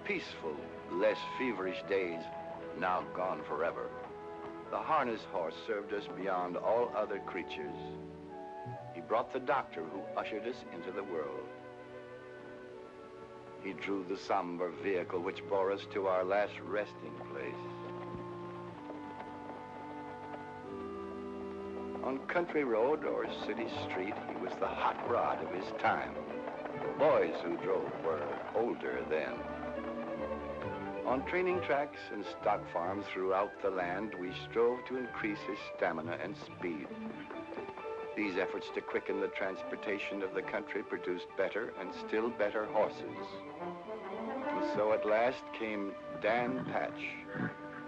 peaceful, less feverish days, now gone forever. The harness horse served us beyond all other creatures. He brought the doctor who ushered us into the world. He drew the somber vehicle which bore us to our last resting place. On country road or city street, he was the hot rod of his time. The boys who drove were older then. On training tracks and stock farms throughout the land, we strove to increase his stamina and speed. These efforts to quicken the transportation of the country produced better and still better horses. And so at last came Dan Patch,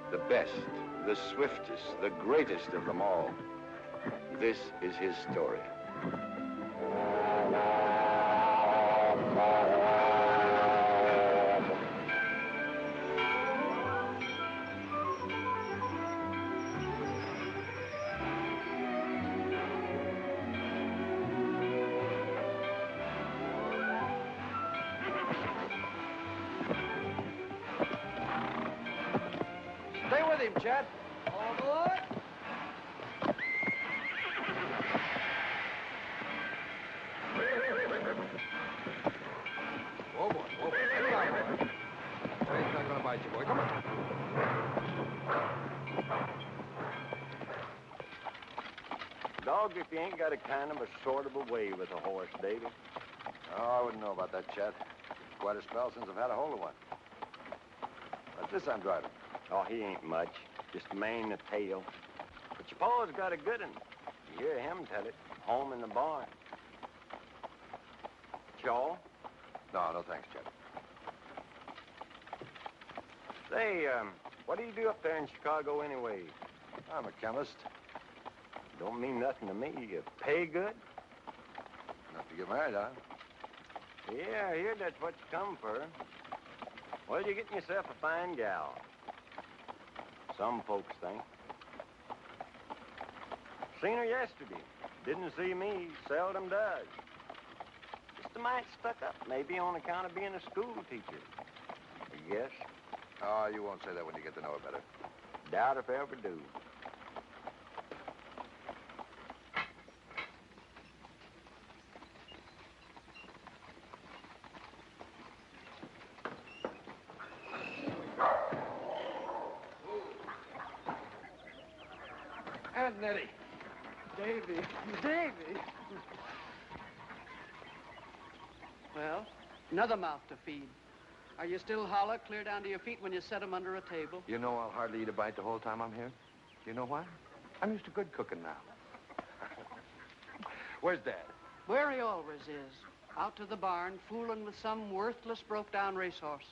the best, the swiftest, the greatest of them all. This is his story. Stay with him, Chet. All aboard. Whoa, boy, whoa, boy. Sit down, boy. Train's not gonna bite you, boy. Come on. Dog, if you ain't got a kind of a sort of a way with a horse, Davy. Oh, I wouldn't know about that, Chet. Quite a spell since I've had a hold of one. What's this I'm driving? Oh, he ain't much. Just a mane and a tail. But your pa's got a good one. You hear him tell it. Home in the barn. Chaw? No, thanks, Chet. Say, what do you do up there in Chicago anyway? I'm a chemist. Don't mean nothing to me. You pay good? Enough to get married, huh? Yeah, I hear that's what you come for. Well, you're getting yourself a fine gal. Some folks think. Seen her yesterday. Didn't see me. Seldom does. Just a mite stuck up, maybe on account of being a school teacher. I guess. Oh, you won't say that when you get to know her better. Doubt if I ever do. Aunt Nettie. Davy. Davy. Well, another mouth to feed. Are you still hollow, clear down to your feet when you set 'em under a table? You know I'll hardly eat a bite the whole time I'm here. You know why? I'm used to good cooking now. Where's Dad? Where he always is. Out to the barn, fooling with some worthless, broke-down racehorse.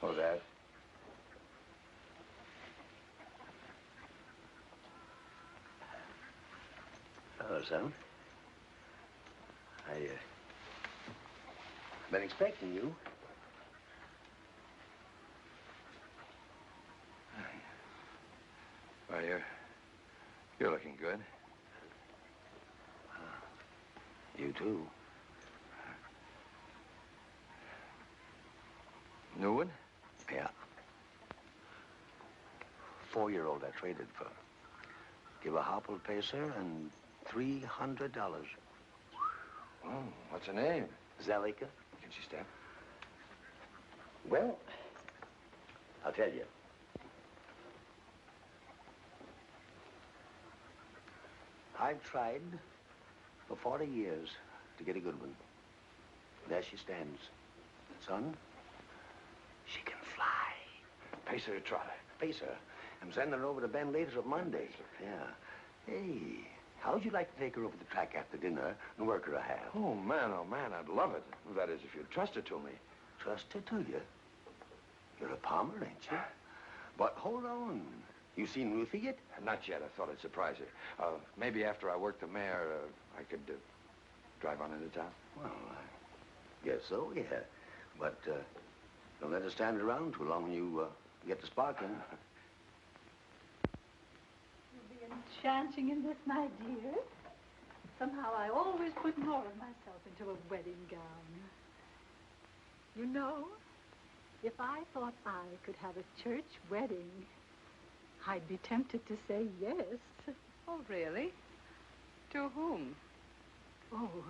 Oh, Dad. Hello, son. Been expecting you. Well, you're looking good. You too. New one? Yeah. 4-year-old I traded for. Give a hopple pacer and $300. Oh, what's her name? Zalika. Can she step? Well, I'll tell you. I've tried for 40 years to get a good one. There she stands. Son, she can fly. Pacer or trotter? Pacer. I'm sending her over to Ben later on Monday. Yeah. Hey, how'd you like to take her over the track after dinner and work her a half? Oh, man, I'd love it. That is, if you'd trust her to me. Trust her to you? You're a palmer, ain't you? But hold on. You seen Ruthie yet? Not yet. I thought I'd surprise her. Maybe after I work the mare, I could drive on into town. Well, Guess so, yeah. But don't let her stand around too long when you get the spark in. You'll be enchanting in this, my dear. Somehow I always put more of myself into a wedding gown. You know, if I thought I could have a church wedding, I'd be tempted to say yes. Oh, really? To whom? Oh,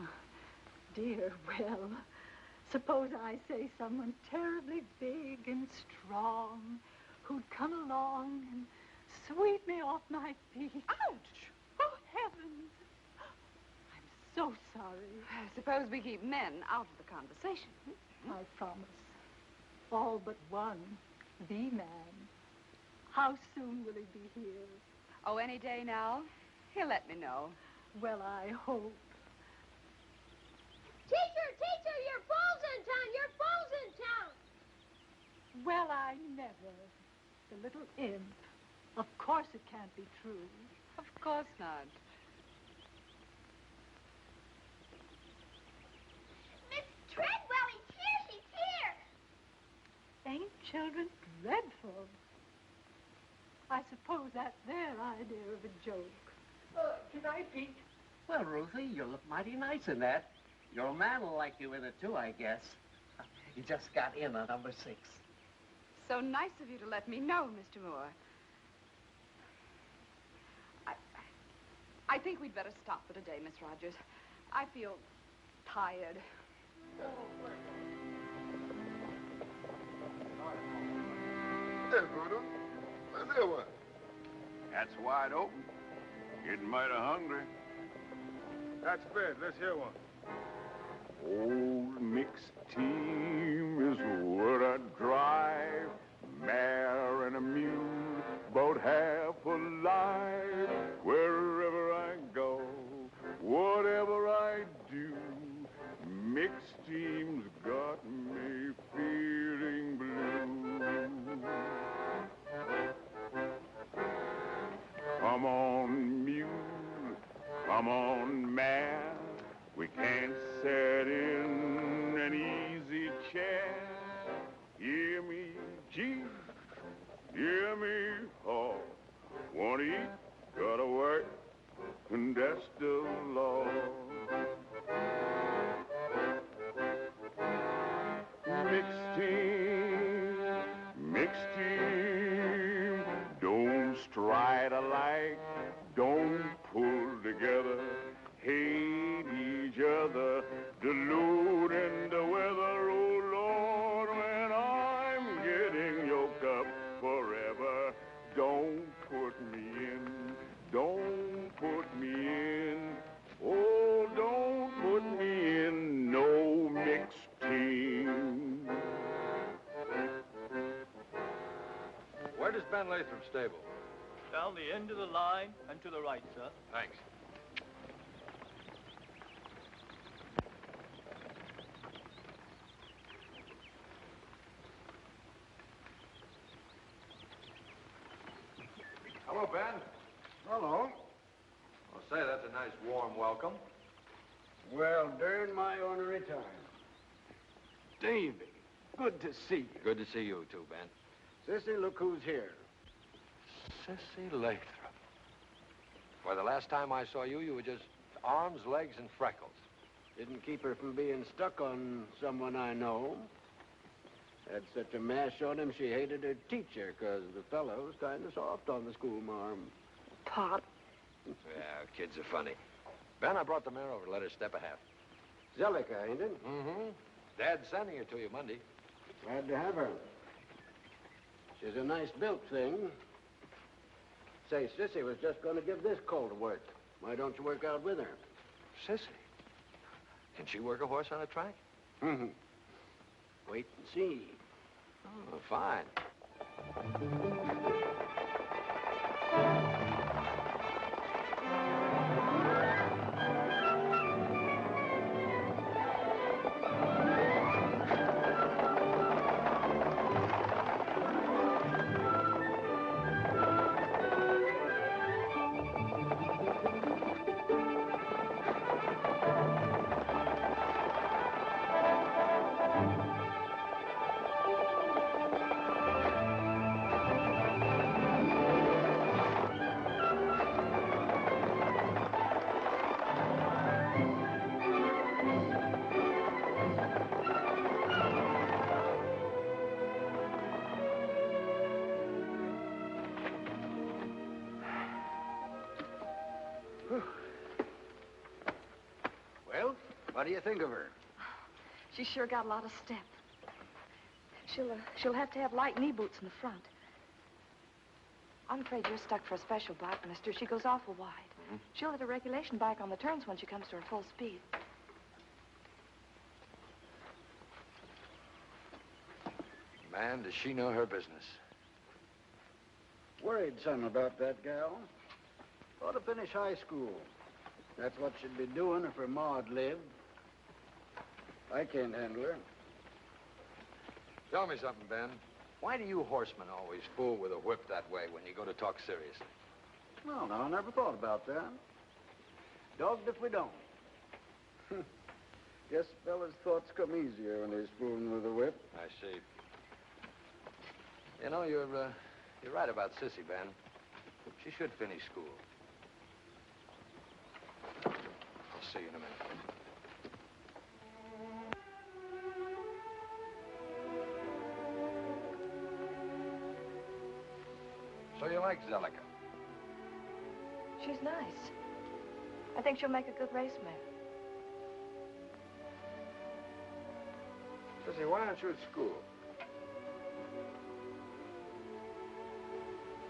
dear, well, suppose I say someone terribly big and strong who'd come along and sweep me off my feet. Ouch! Oh, heavens! I'm so sorry. I suppose we keep men out of the conversation. I promise. All but one, the man. How soon will he be here? Oh, any day now. He'll let me know. Well, I hope. Teacher, your foal's in town! Your foal's in town! Well, I never. The little imp. Of course it can't be true. Of course not. Miss Treadwell, he's here! She's here! Ain't children dreadful? I suppose that's their idea of a joke. Good night, Pete. Well, Ruthie, you look mighty nice in that. Your old man will like you in it, too, I guess. He just got in on number 6. So nice of you to let me know, Mr. Moore. I think we'd better stop for today, Miss Rogers. I feel tired. There, Bruno. Let's hear one. That's wide open. Getting mighty hungry. That's bad. Let's hear one. Old mixed team is what I drive. Mare and a mule, both half alive. Wherever I go, whatever I do, mixed team's got me feeling blue. Come on, mule, come on, mare. We can't sit in an easy chair. Hear me, G, hear me, haw. Wanna eat, gotta work, and that's the law. Mixed team, don't stride alike, don't pull together, hate each other, deluding the weather, oh Lord, when I'm getting yoked up forever, don't put me in, don't put me in, oh, don't put me in no mixed team. Where does Ben Lathrop stable? Down the end of the line and to the right, sir. Thanks. Hello, Ben. Hello. I'll say that's a nice warm welcome. Well, during my ornery time. Davy, good to see you. Good to see you too, Ben. Sissy, look who's here. Sissy Lathrop. Why, the last time I saw you, you were just arms, legs, and freckles. Didn't keep her from being stuck on someone I know. Had such a mash on him, she hated her teacher, because the fellow was kind of soft on the schoolmarm. Pop. Yeah, kids are funny. Ben, I brought the mare over to let her step a half. Zellica, ain't it? Mm-hmm. Dad's sending her to you Monday. Glad to have her. She's a nice built thing. Say, Sissy was just going to give this colt a work. Why don't you work out with her? Sissy? Can she work a horse on a track? Mm-hmm. Wait and see. Oh, fine. Well, what do you think of her? She's sure got a lot of step. She'll have to have light knee boots in the front. I'm afraid you're stuck for a special bike, mister. She goes awful wide. Mm-hmm. She'll hit a regulation bike on the turns when she comes to her full speed. Man, does she know her business. Worried some about that gal. Ought to finish high school. That's what she'd be doing if her ma'd lived. I can't handle her. Tell me something, Ben. Why do you horsemen always fool with a whip that way when you go to talk seriously? Well, no, I never thought about that. Dogged if we don't. Guess fellas' thoughts come easier when they're fooling with a whip. I see. You know, you're right about Sissy, Ben. She should finish school. I'll see you in a minute. So you like Zellica? She's nice. I think she'll make a good race mare. Sissy, why aren't you at school?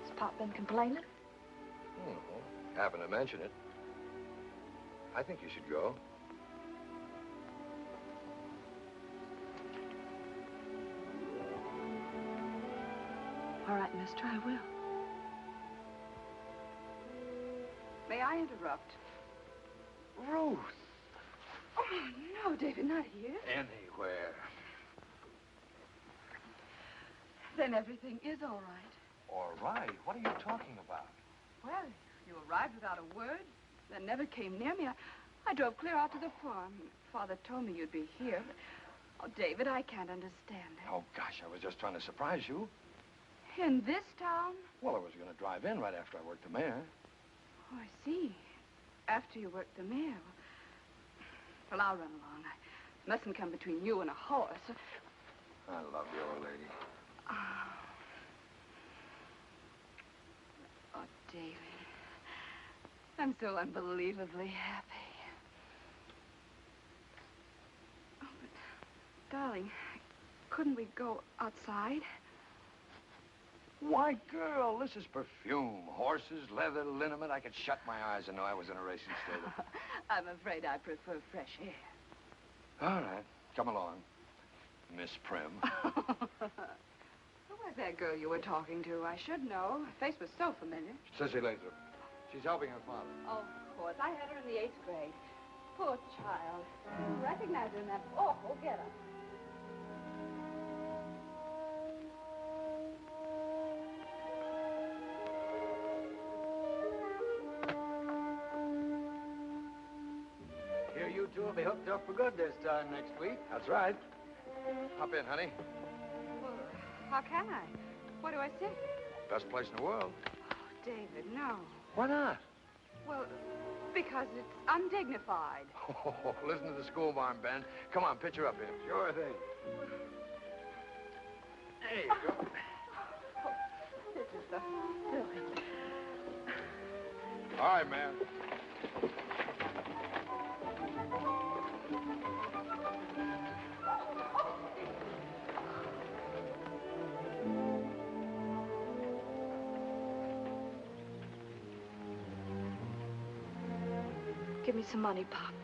Has Pop been complaining? Happened to mention it. I think you should go. All right, mister, I will. May I interrupt? Ruth! Oh, no, David, not here. Anywhere. Then everything is all right. All right? What are you talking about? Well, you arrived without a word, then never came near me. I drove clear out to the farm. Father told me you'd be here, but... Oh, David, I can't understand it. Oh, gosh, I was just trying to surprise you. In this town? Well, I was going to drive in right after I worked the mare. Oh, I see. After you worked the mare. Well, I'll run along. I mustn't come between you and a horse. I love you, old lady. Oh, David. I'm so unbelievably happy. Oh, but, darling, couldn't we go outside? Why, girl, this is perfume. Horses, leather, liniment. I could shut my eyes and know I was in a racing stable. I'm afraid I prefer fresh air. All right. Come along, Miss Prim. Who was that girl you were talking to? I should know. Her face was so familiar. Sissy Lathrop. She's helping her father. Oh, of course. I had her in the 8th grade. Poor child. Didn't recognize her in that awful getup. You two will be hooked up for good this time next week. That's right. Hop in, honey. Well, how can I? What do I say? Best place in the world. Oh, David, no. Why not? Well, because it's undignified. Oh, listen to the school barn, Ben. Come on, pitch her up here. Sure thing. There you go. Oh, this is so silly. All right, man. Give me some money, Pop.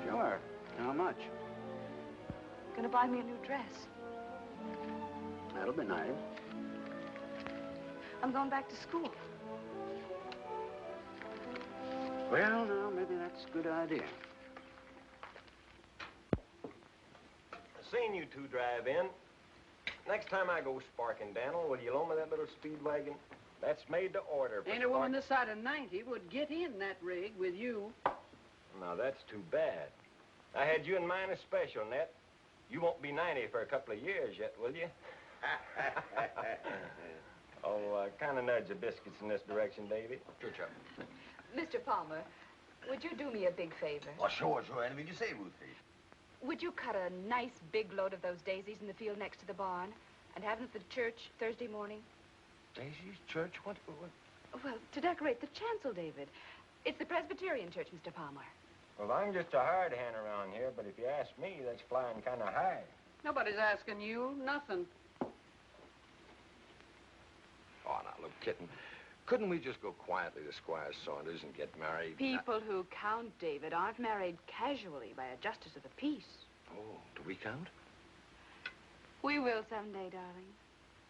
Sure. How much? Gonna buy me a new dress. That'll be nice. I'm going back to school. Well, now, maybe that's a good idea. I seen you two drive in. Next time I go sparking, Daniel, will you loan me that little speed wagon? That's made to order. Ain't a woman this side of 90 would get in that rig with you. Now, that's too bad. I had you in mind as special, Ned. You won't be 90 for a couple of years yet, will you? Oh, kind of nudge the biscuits in this direction, Davy. Sure, Chuck. Mr. Palmer, would you do me a big favor? Oh, sure. Anything you say, Ruthie. Would you cut a nice big load of those daisies in the field next to the barn and have them for the church Thursday morning? Daisy's church? What? Well, to decorate the chancel, David. It's the Presbyterian church, Mr. Palmer. Well, I'm just a hard hand around here, but if you ask me, that's flying kind of high. Nobody's asking you nothing. Oh, now, look, kitten, couldn't we just go quietly to Squire Saunders and get married? People who count, David, aren't married casually by a justice of the peace. Oh, do we count? We will someday, darling.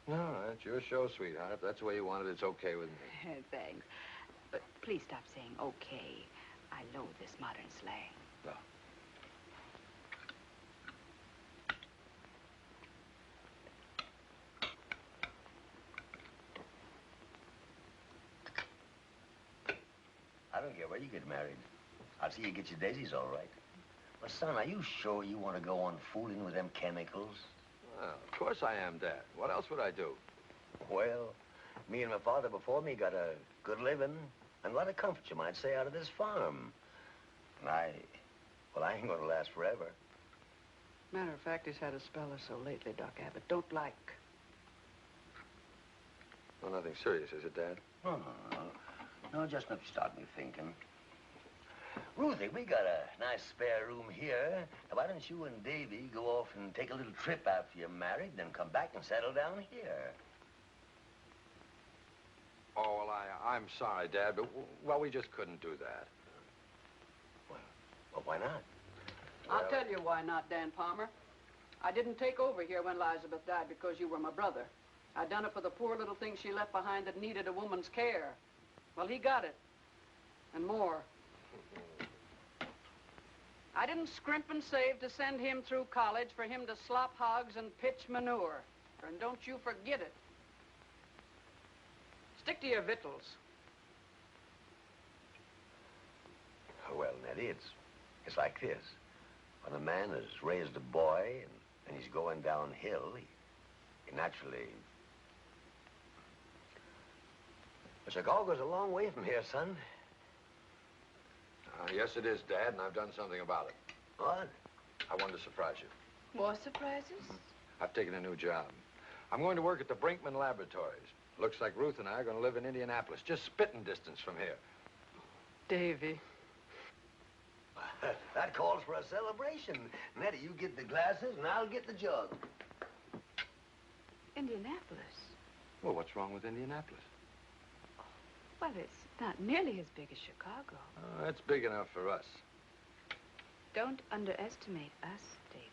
No, that's your show, sweetheart. If that's the way you want it, it's okay with me. Thanks. But please stop saying okay. I loathe this modern slang. No. I don't care where you get married. I'll see you get your daisies all right. But, son, are you sure you want to go on fooling with them chemicals? Well, of course I am, Dad. What else would I do? Well, me and my father before me got a good living and a lot of comfort, you might say, out of this farm. And I ain't gonna last forever. Matter of fact, he's had a spell or so lately, Doc Abbott. Don't like. Well, nothing serious, is it, Dad? No. No, just enough to start me thinking. Ruthie, we got a nice spare room here. Why don't you and Davy go off and take a little trip after you're married, then come back and settle down here? Oh, well, I'm sorry, Dad, but, well, we just couldn't do that. Well, why not? I'll tell you why not, Dan Palmer. I didn't take over here when Elizabeth died because you were my brother. I done it for the poor little thing she left behind that needed a woman's care. Well, he got it. And more. I didn't scrimp and save to send him through college for him to slop hogs and pitch manure. And don't you forget it. Stick to your victuals. Well, Nettie, it's like this. When a man has raised a boy and he's going downhill, he naturally... Chicago goes a long way from here, son. Yes, it is, Dad, and I've done something about it. What? I wanted to surprise you. More surprises? I've taken a new job. I'm going to work at the Brinkman Laboratories. Looks like Ruth and I are going to live in Indianapolis, just spitting distance from here. Davy. That calls for a celebration. Nettie, you get the glasses and I'll get the jug. Indianapolis? Well, what's wrong with Indianapolis? Well, it's not nearly as big as Chicago. It's big enough for us. Don't underestimate us, David.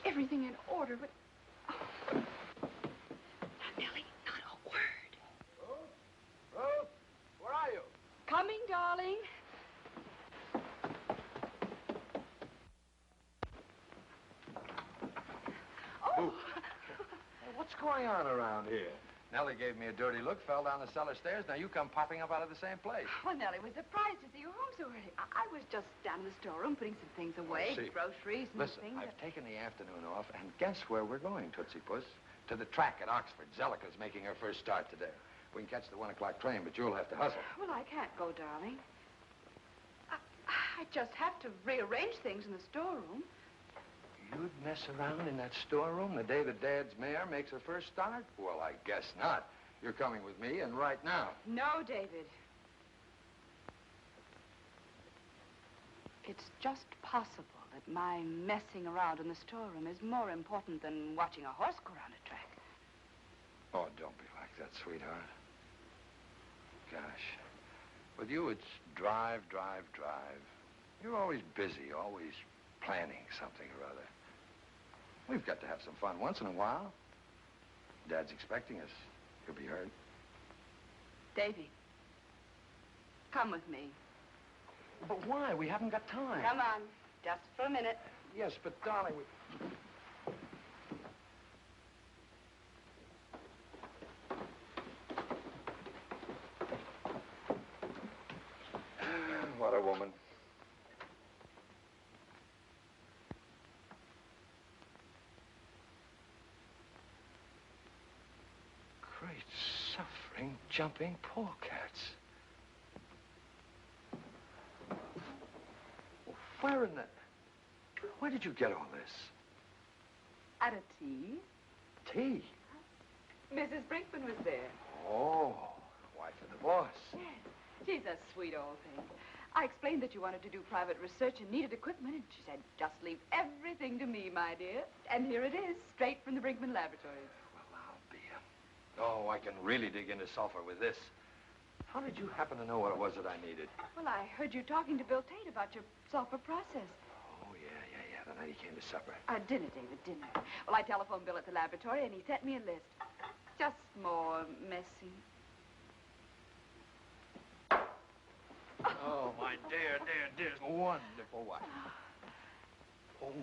Everything in order, but... Oh. Now, Nellie, not a word. Ruth, where are you? Coming, darling. Oh! What's going on around here? Nellie gave me a dirty look, fell down the cellar stairs. Now you come popping up out of the same place. Well, Nellie was surprised to see you home so early. I was just down in the storeroom putting some things away, groceries and Listen, things. I've taken the afternoon off, and guess where we're going, Tootsie Puss? To the track at Oxford. Zellica's making her first start today. We can catch the 1 o'clock train, but you'll have to hustle. Well, I can't go, darling. I just have to rearrange things in the storeroom. You'd mess around in that storeroom the day that Dad's mare makes her first start? Well, I guess not. You're coming with me, and right now. No, David. It's just possible that my messing around in the storeroom is more important than watching a horse go around a track. Oh, don't be like that, sweetheart. Gosh. With you, it's drive, drive, drive. You're always busy, always planning something or other. We've got to have some fun once in a while. Dad's expecting us. He'll be hurt. Davy, come with me. But why? We haven't got time. Come on, just for a minute. Yes, but darling, we... What a woman. Great suffering, jumping polecats. Where in the... Where did you get all this? At a tea. Tea? Mrs. Brinkman was there. Oh, wife of the boss. Yes, she's a sweet old thing. I explained that you wanted to do private research and needed equipment, and she said, just leave everything to me, my dear. And here it is, straight from the Brinkman Laboratories. Well, I'll be a... Oh, I can really dig into sulfur with this. How did you happen to know what it was that I needed? Well, I heard you talking to Bill Tate about your sulfur process. Oh, yeah. The night he came to supper. Dinner, David, dinner. Well, I telephoned Bill at the laboratory, and he sent me a list. Just more messy. Oh, my dear, wonderful wife. Oh.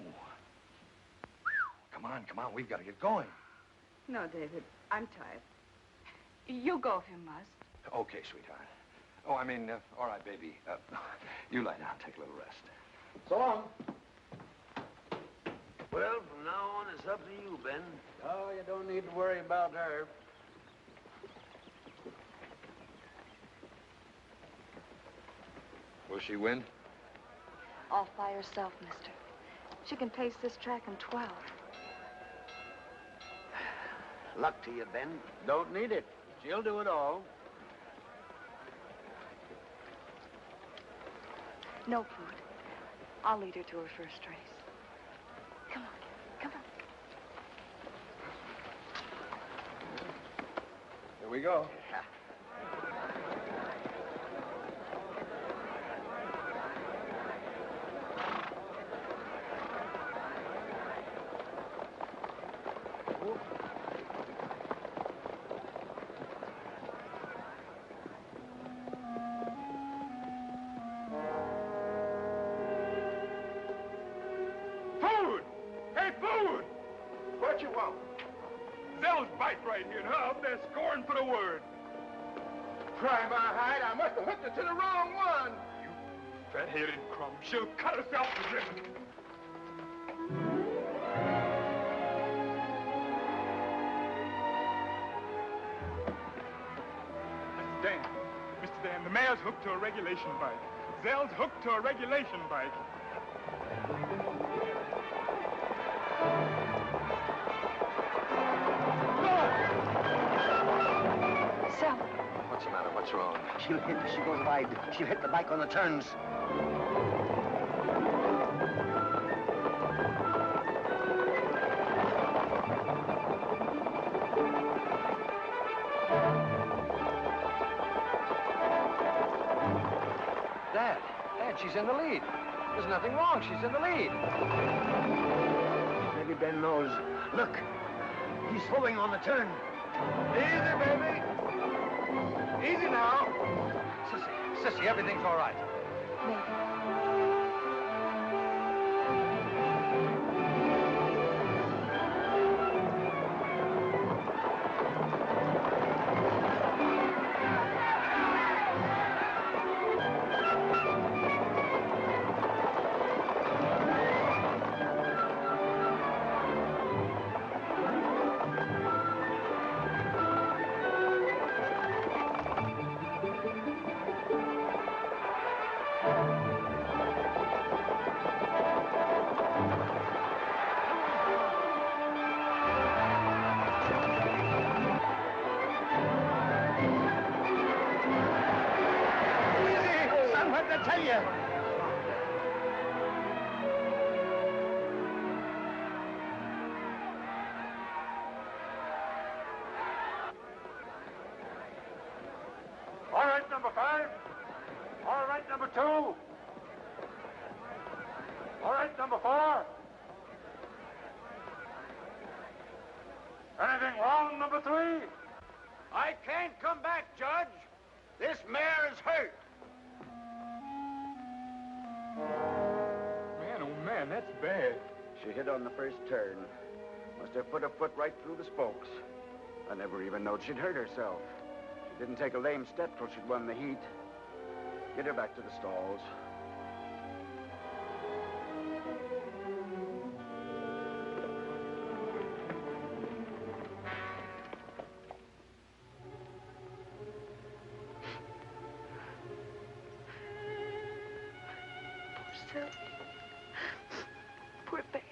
Come on, we've got to get going. No, David, I'm tired. You go if you must. Okay, sweetheart. Oh, I mean, all right, baby. You lie down, take a little rest. So long. Well, from now on, it's up to you, Ben. Oh, you don't need to worry about her. Will she win? Off by herself, mister. She can pace this track in 12. Luck to you, Ben. Don't need it. She'll do it all. No, Poot. I'll lead her to her first race. Come on. Here we go. What you want? Zell's bike right here, and her up there scoring for the word. Try my hide, I must have hooked her to the wrong one. You fat-headed crumb. She'll cut herself to ribbons. Mr. Dan, the mayor's hooked to a regulation bike. Zell's hooked to a regulation bike. Sal. What's the matter? What's wrong? She'll hit as she goes wide. She'll hit the bike on the turns. Dad, she's in the lead. There's nothing wrong. She's in the lead. Maybe Ben knows. Look, he's slowing on the turn. Easy, baby. Easy now. Sissy, everything's all right. All right, number 5. All right, number 2. All right, number 4. Anything wrong, number 3? I can't come back, Judge. This mare is hurt. man, that's bad. She hit on the first turn. Must have put her foot right through the spokes. I never even knowed she'd hurt herself. She didn't take a lame step till she'd won the heat. Get her back to the stalls. Sylvie. Poor baby.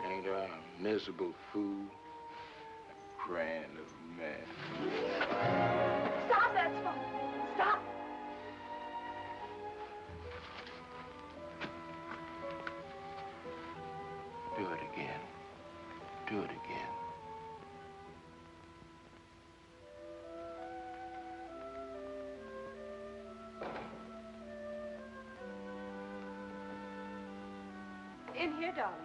Ain't I a miserable fool? A crying little man. Stop that smoke. Stop. Do it again. Do it again. In here, darling.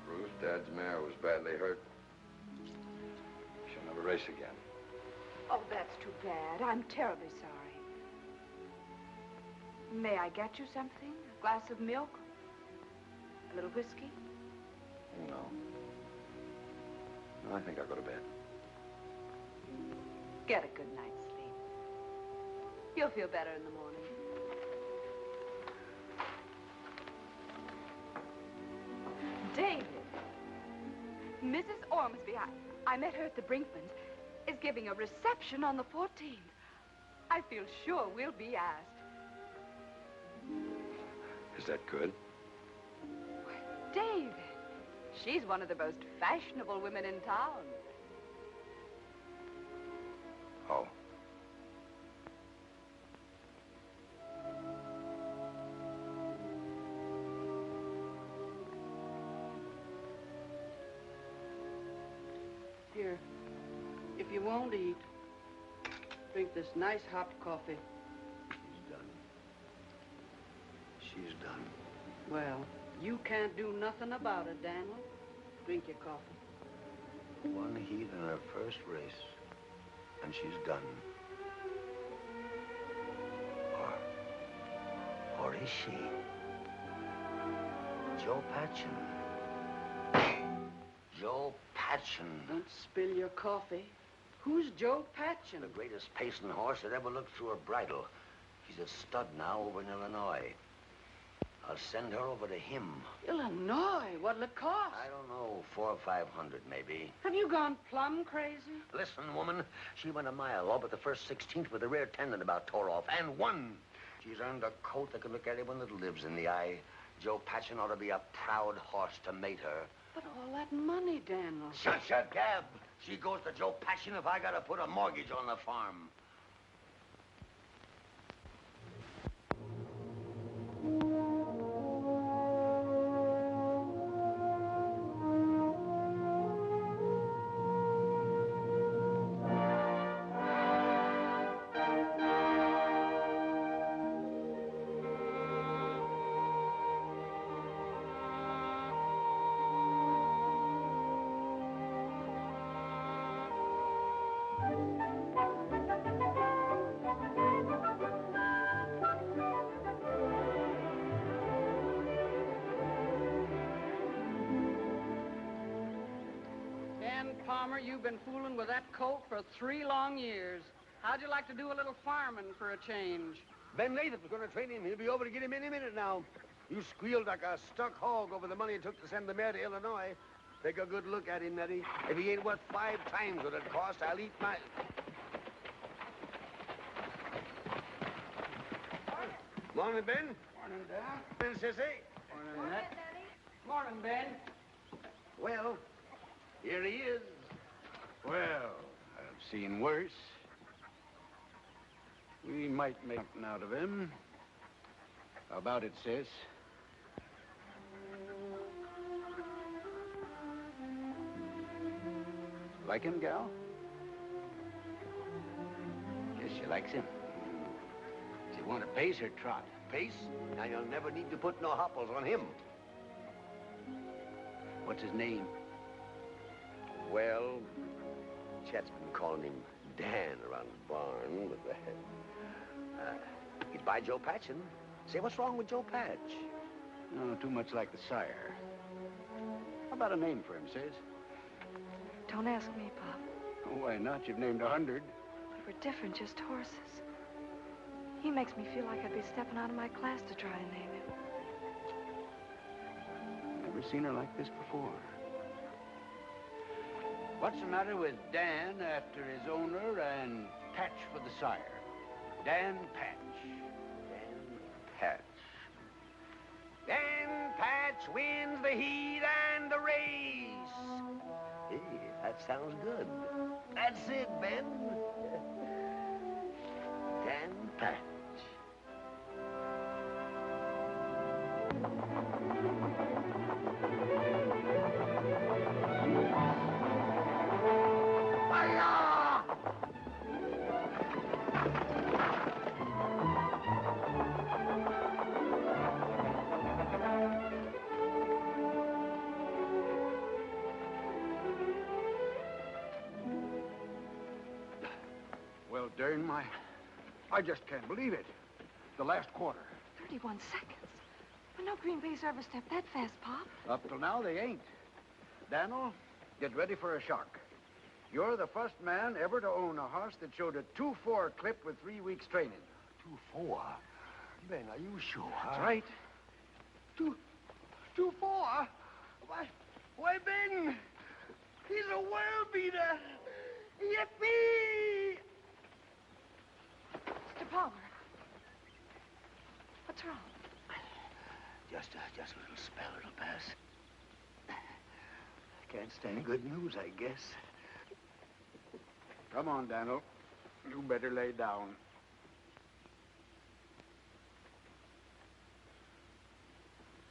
Ruth, Dad's mare was badly hurt. She'll never race again. Oh, that's too bad. I'm terribly sorry. May I get you something? A glass of milk? A little whiskey? No. No, I think I'll go to bed. Get a good night's sleep. You'll feel better in the morning. David, Mrs. Ormsby, I met her at the Brinkmans, is giving a reception on the 14th. I feel sure we'll be asked. Is that good? David, she's one of the most fashionable women in town. Oh. Here, if you won't eat, drink this nice hot coffee. She's done. She's done. Well, you can't do nothing about it, Daniel. Drink your coffee. One heat in her first race, and she's done. Or is she? Joe Patchen. Joe Patchen. Don't spill your coffee. Who's Joe Patchen? The greatest pacing horse that ever looked through a bridle. He's a stud now over in Illinois. I'll send her over to him. Illinois? What'll it cost? I don't know, 400 or 500 maybe. Have you gone plumb crazy? Listen, woman, she went a mile all but the first 16th with a rear tendon about tore off, and won. She's earned a coat that can look anyone that lives in the eye. Joe Patchen ought to be a proud horse to mate her. But all that money, Daniel. Shut your gab. She goes to Joe Patchen if I gotta put a mortgage on the farm. Palmer, you've been fooling with that colt for 3 long years. How'd you like to do a little farming for a change? Ben Latham's going to train him. He'll be over to get him any minute now. You squealed like a stuck hog over the money it took to send the mare to Illinois. Take a good look at him, Nettie. If he ain't worth 5 times what it cost, I'll eat my... Morning, Ben. Morning, Dad. Morning, Sissy. Morning, Ned. Morning, Ben. Well, here he is. Well, I've seen worse. We might make something out of him. How about it, sis? Like him, gal? Guess she likes him. She want to pace her trot. pace, and you'll never need to put no hopples on him. What's his name? Well, Chet's been calling him Dan around the barn, but he's by Joe Patchen. Say, what's wrong with Joe Patch? No, too much like the sire. How about a name for him, Sis? Don't ask me, Pop. Oh, why not? You've named 100. We were different, just horses. He makes me feel like I'd be stepping out of my class to try and name him. Never seen her like this before. What's the matter with Dan after his owner and Patch for the sire? Dan Patch. Dan Patch. Dan Patch wins the heat and the race. Hey, that sounds good. That's it, Ben. Dan Patch. Well, darn I just can't believe it. The last quarter. 31 seconds. Well, no Green Bay's ever stepped that fast, Pop. Up till now, they ain't. Daniel, get ready for a shock. You're the first man ever to own a horse that showed a 2-4 clip with 3 weeks training. 2-4? Ben, are you sure? That's right. 2-4? Why, Ben, he's a world beater. Yippee! Mr. Palmer. What's wrong? Just a little spell, it'll pass. Can't stand good news, I guess. Come on, Daniel. You better lay down.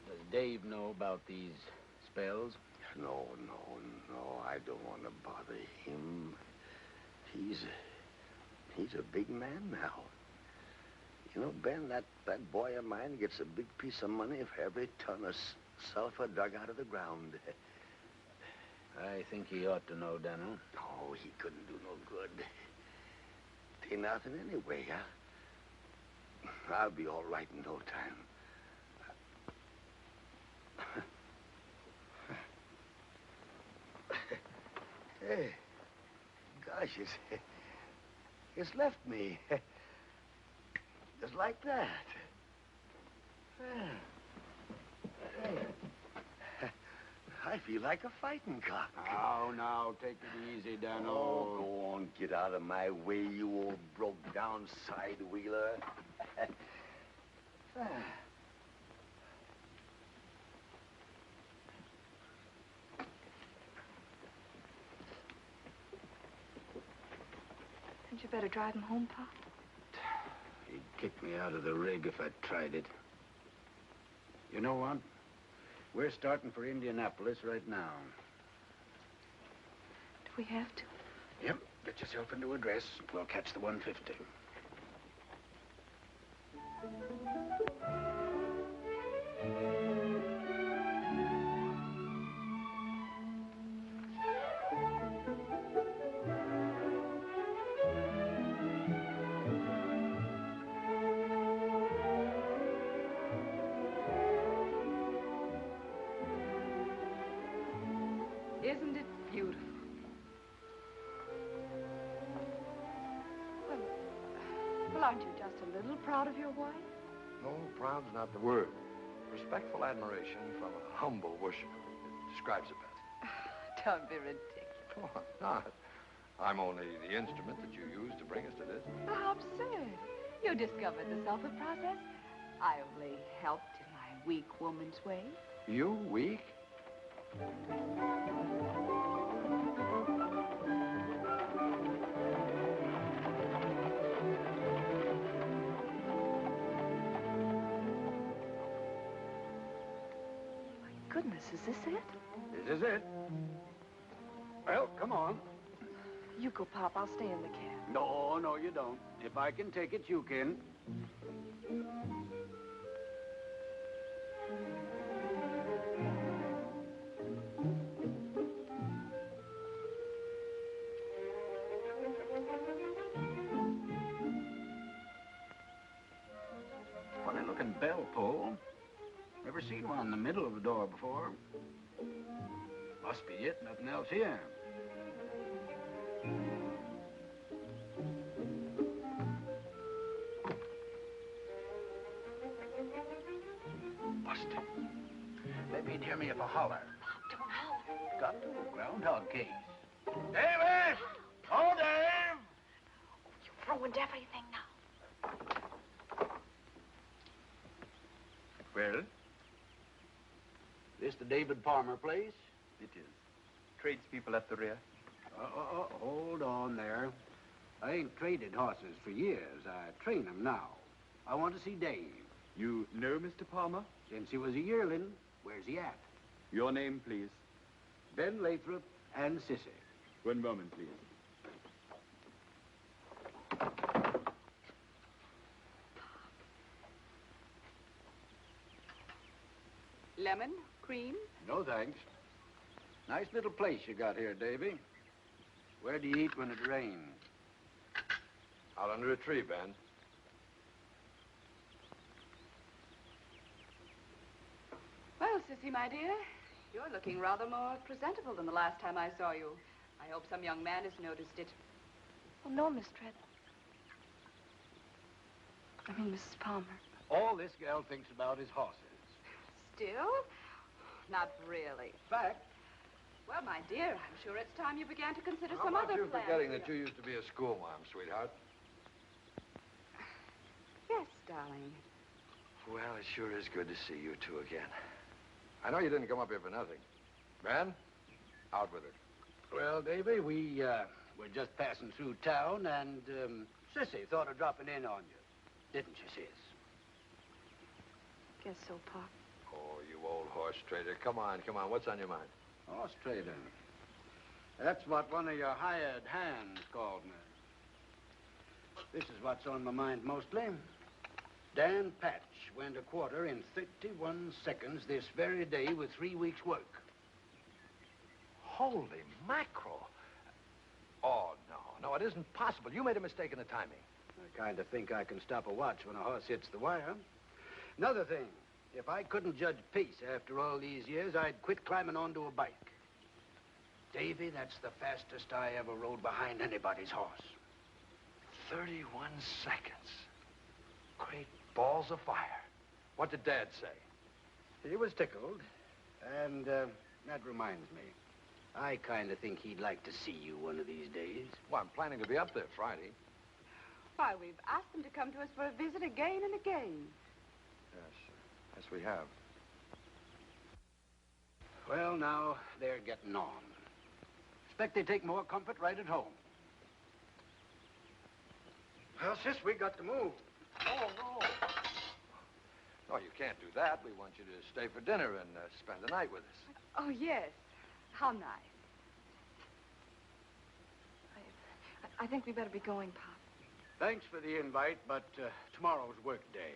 Does Dave know about these spells? No, I don't want to bother him. He's a big man now. You know, Ben, that boy of mine gets a big piece of money for every ton of sulfur dug out of the ground. I think he ought to know, Daniel. Oh, he couldn't do no good. Ain't nothing anyway, huh? I'll be all right in no time. Hey, gosh, it's left me. Just like that. I feel like a fighting cock. Now, take it easy, Daniel. Oh, go on, get out of my way, you old broke-down side-wheeler. Hadn't you better drive him home, Pop? He'd kick me out of the rig if I tried it. You know what? We're starting for Indianapolis right now. Do we have to? Yep. Get yourself into a dress. We'll catch the 150. Isn't it beautiful? Well, aren't you just a little proud of your wife? No, proud's not the word. Respectful admiration from a humble worshiper. It describes it best. Don't be ridiculous. Oh, I'm not. I'm only the instrument that you used to bring us to this. How absurd. You discovered the sulfur process. I only helped in my weak woman's way. You weak? Goodness, is this it? This is it. Well, come on. You go, Pop. I'll stay in the cab. No, you don't. If I can take it, you can. bell pull. Never seen one in the middle of the door before. Must be it, nothing else here. Busted. Maybe he'd hear me if I holler. Don't holler. Got to. Groundhog case. David! Oh, Dave! You've ruined everything now. Well? This the David Palmer place? It is. Tradespeople at the rear. Hold on there. I ain't traded horses for years. I train 'em now. I want to see Dave. You know Mr. Palmer? Since he was a yearling, where's he at? Your name, please. Ben Lathrop and Sissy. 1 moment, please. Lemon, cream? No, thanks. Nice little place you got here, Davy. Where do you eat when it rains? Out under a tree, Ben. Well, Sissy, my dear, you're looking rather more presentable than the last time I saw you. I hope some young man has noticed it. Oh, no, Miss Treadle. I mean, Mrs. Palmer. All this gal thinks about is horses. Still? Not really. Fact. Well, my dear, I'm sure it's time you began to consider How some about other you plans. forgetting that you used to be a schoolmom, sweetheart? Yes, darling. Well, it sure is good to see you two again. I know you didn't come up here for nothing. Ben, out with it. Well, Davy, we were just passing through town, and Sissy thought of dropping in on you. Didn't you, Sis? Guess so, Pop. Oh, you old horse trader. Come on, come on. What's on your mind? Horse trader. That's what one of your hired hands called me. This is what's on my mind mostly. Dan Patch went a quarter in 31 seconds this very day with 3 weeks' work. Holy mackerel. Oh, no, it isn't possible. You made a mistake in the timing. I kind of think I can stop a watch when a horse hits the wire. Another thing, if I couldn't judge pace after all these years, I'd quit climbing onto a bike. Davy, that's the fastest I ever rode behind anybody's horse. 31 seconds. Great balls of fire. What did Dad say? He was tickled. And that reminds me, I kind of think he'd like to see you one of these days. Well, I'm planning to be up there Friday. Why, we've asked them to come to us for a visit again and again. Yes, we have. Well, now, they're getting on. Expect they take more comfort right at home. Well, sis, we got to move. Oh, no. No, you can't do that. We want you to stay for dinner and spend the night with us. Oh, yes. How nice. I think we better be going, Pop. Thanks for the invite, but tomorrow's work day.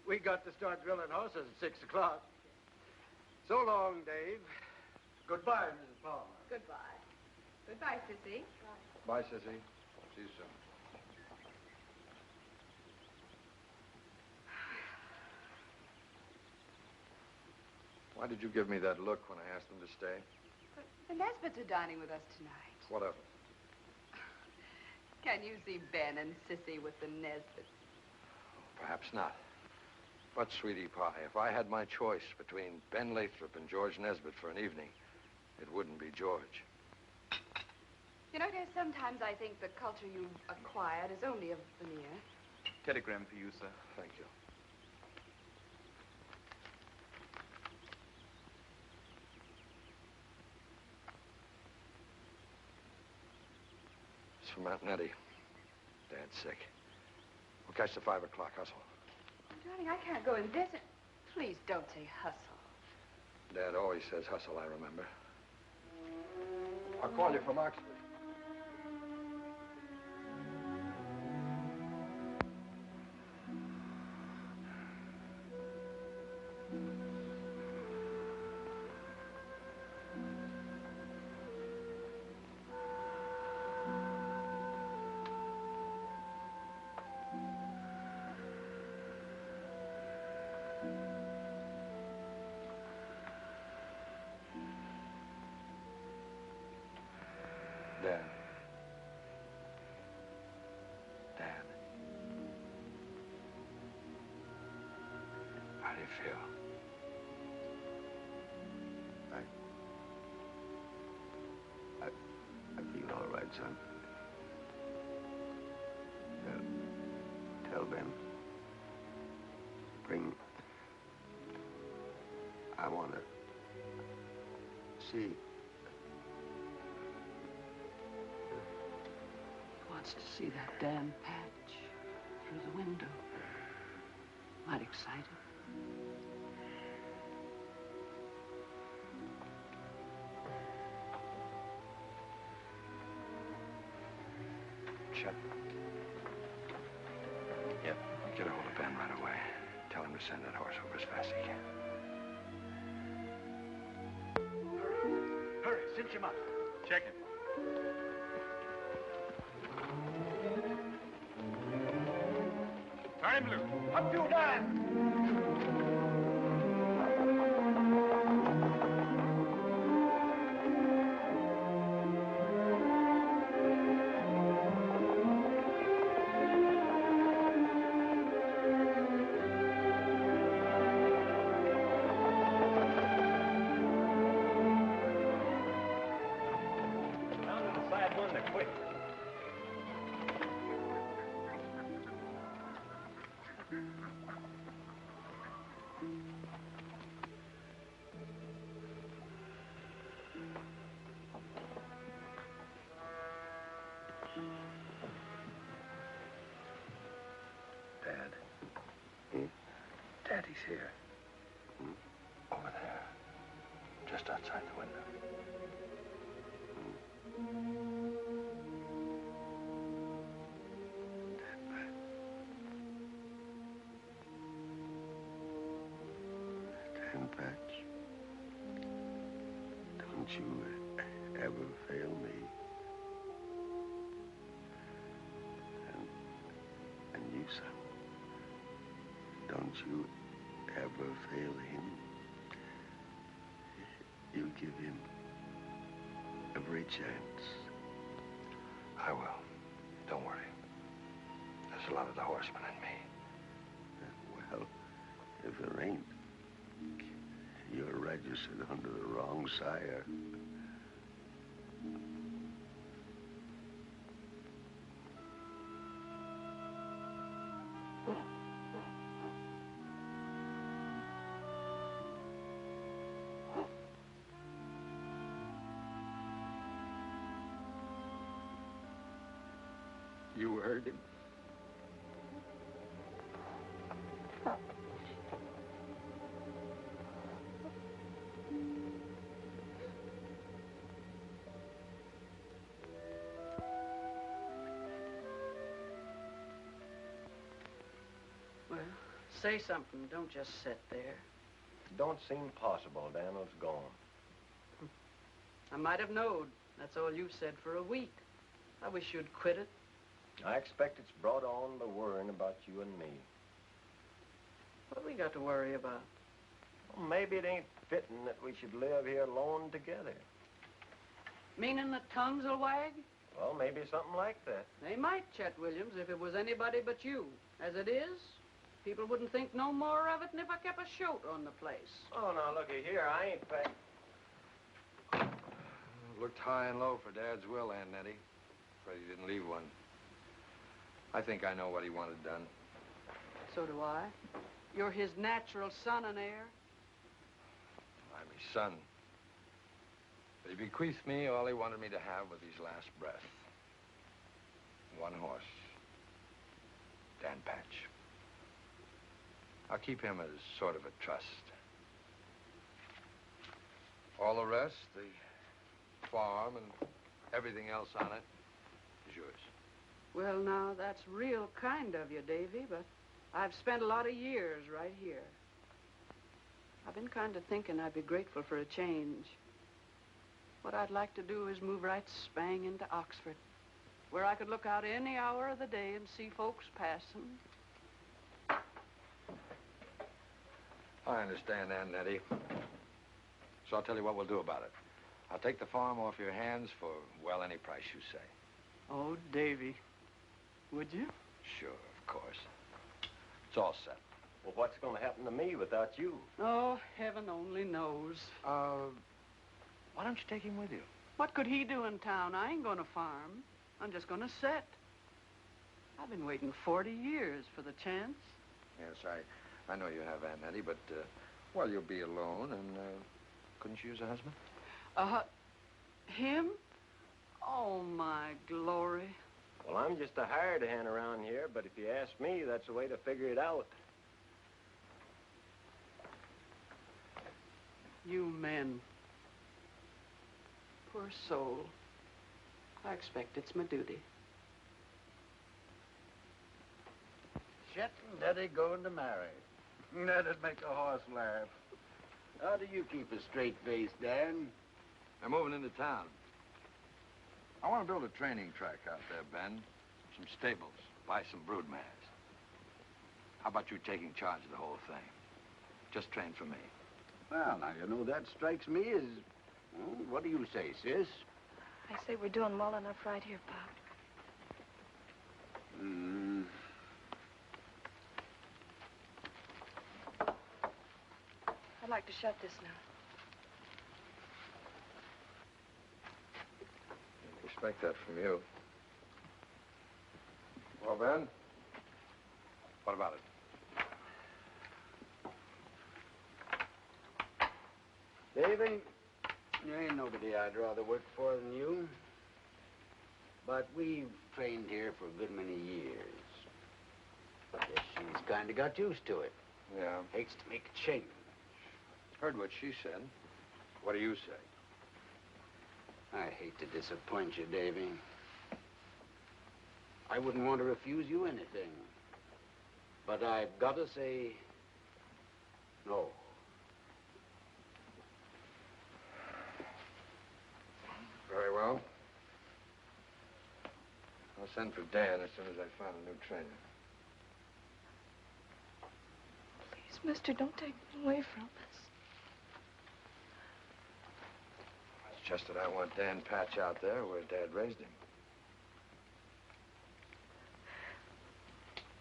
We got to start drilling horses at 6 o'clock. So long, Dave. Goodbye, Mrs. Palmer. Goodbye. Goodbye, Sissy. Bye, Sissy. See you soon. Why did you give me that look when I asked them to stay? The Nesbitts are dining with us tonight. What of it? Can you see Ben and Sissy with the Nesbitts? Perhaps not. But, sweetie pie, if I had my choice between Ben Lathrop and George Nesbitt for an evening, it wouldn't be George. You know, dear, sometimes I think the culture you've acquired is only a veneer. Telegram for you, sir. Thank you. It's from Aunt Nettie. Dad's sick. We'll catch the 5 o'clock hustle. Darling, I can't go and visit. Please don't say hustle. Dad always says hustle, I remember. I'll call you from Oxford. you feel? I feel all right, son. Tell Ben. I want to see. He wants to see that Dan Patch through the window. Might excite him. Chet. Yep. Get a hold of Ben right away. Tell him to send that horse over as fast as he can. Hurry, cinch him up. Check it. Turn him loose. Up you, Dan! Dad. Daddy's here. Over there. Just outside the window. Dan Patch, don't you ever fail me. And you, son, don't you ever fail him. You give him every chance. I will. Don't worry. There's a lot of the horseman in me. Well, if there ain't, you're registered under the wrong sire. You heard him. Well, say something. Don't just sit there. Don't seem possible. Daniel's gone. I might have knowed. That's all you've said for a week. I wish you'd quit it. I expect it's brought on by worrying about you and me. What we got to worry about? Well, maybe it ain't fitting that we should live here alone together. Meaning that tongues will wag? Well, maybe something like that. They might, Chet Williams, if it was anybody but you. As it is, people wouldn't think no more of it than if I kept a shoat on the place. Oh, now, looky here. I ain't packed. Looked high and low for Dad's will, Aunt Nettie. Afraid he didn't leave one. I think I know what he wanted done. So do I. You're his natural son and heir. I'm his son. But he bequeathed me all he wanted me to have with his last breath. One horse. Dan Patch. I'll keep him as sort of a trust. All the rest, the farm and everything else on it, is yours. Well, now, that's real kind of you, Davy, but I've spent a lot of years right here. I've been kind of thinking I'd be grateful for a change. What I'd like to do is move right spang into Oxford, where I could look out any hour of the day and see folks passing. I understand, Aunt Nettie. So I'll tell you what we'll do about it. I'll take the farm off your hands for, well, any price you say. Oh, Davy. Would you? Sure, of course. It's all set. Well, what's going to happen to me without you? Oh, heaven only knows. Why don't you take him with you? What could he do in town? I ain't gonna farm. I'm just gonna set. I've been waiting 40 years for the chance. Yes, I know you have, Aunt Nettie, but, well, you'll be alone, and, couldn't you use a husband? Him? Oh, my glory. Well, I'm just a hired hand around here, but if you ask me, that's the way to figure it out. You men. Poor soul. I expect it's my duty. Chet and Daddy going to marry. That'd make a horse laugh. How do you keep a straight face, Dan? I'm moving into town. I want to build a training track out there, Ben. Some stables, buy some brood mares. How about you taking charge of the whole thing? Just train for me. Well, now, you know, that strikes me as... Well, what do you say, sis? I say we're doing well enough right here, Pop. I'd like to shut this now. Didn't expect that from you. Well, Ben, what about it? Davy, you ain't nobody I'd rather work for than you. But we've trained here for a good many years. Guess she's kind of got used to it. Yeah. Hates to make a change. Heard what she said. What do you say? I hate to disappoint you, Davy. I wouldn't want to refuse you anything. But I've got to say no. Very well. I'll send for Dan as soon as I find a new trainer. Please, mister, don't take me away from us. It's just that I want Dan Patch out there where Dad raised him.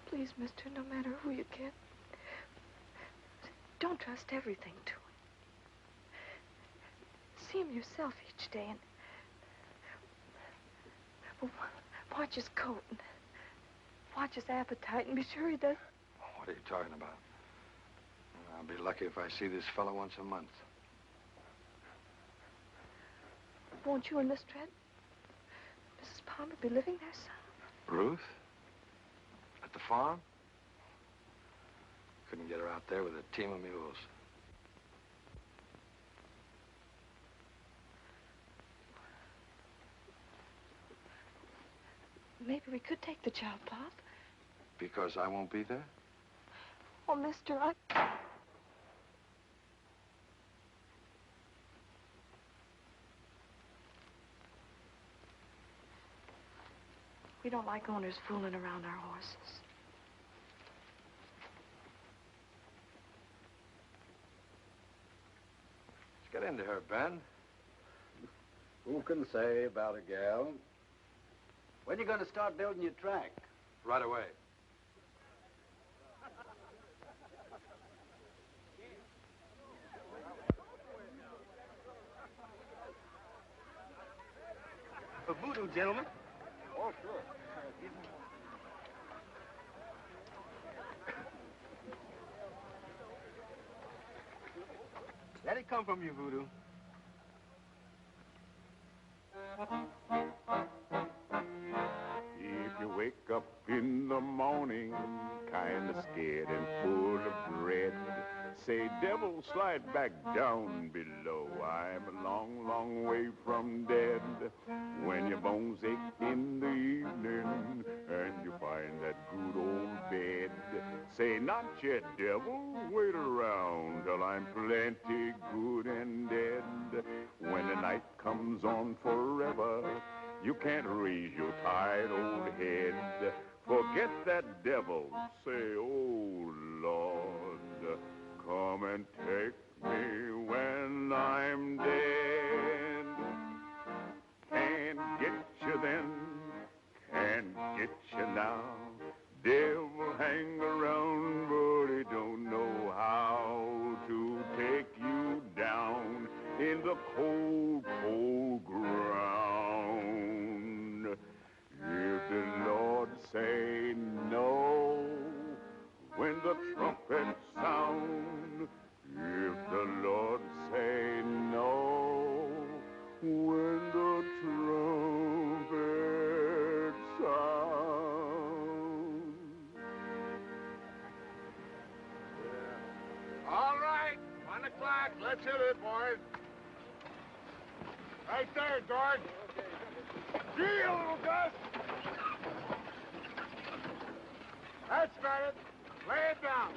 Please, mister, no matter who you get, don't trust everything to him. See him yourself each day and watch his coat and watch his appetite and be sure he does. What are you talking about? I'll be lucky if I see this fellow once a month. Won't you and Miss Trent, Mrs. Palmer, be living there, son? Ruth? At the farm? Couldn't get her out there with a team of mules. Maybe we could take the child, Pop. Because I won't be there? Oh, mister, We don't like owners fooling around our horses. Let's get into her, Ben. Who can say about a gal? When you going to start building your track? Right away. A voodoo, gentlemen. Oh, sure. Let it come from you, voodoo. If you wake up in the morning, kinda scared and full of dread, say, devil, slide back down below. I'm a long, long way from dead. When your bones ache in the evening and you find that good old bed, say, not yet, devil, wait around till I'm plenty good and dead. When the night comes on forever, you can't raise your tired old head. Forget that devil, say, oh, Lord, come and take me when I'm dead. Can't get you then, can't get you now. Devil hang around, but he don't Relax. Let's hit it, boys. Right there, George. Gee, a little Gus. That's got it. Lay it down.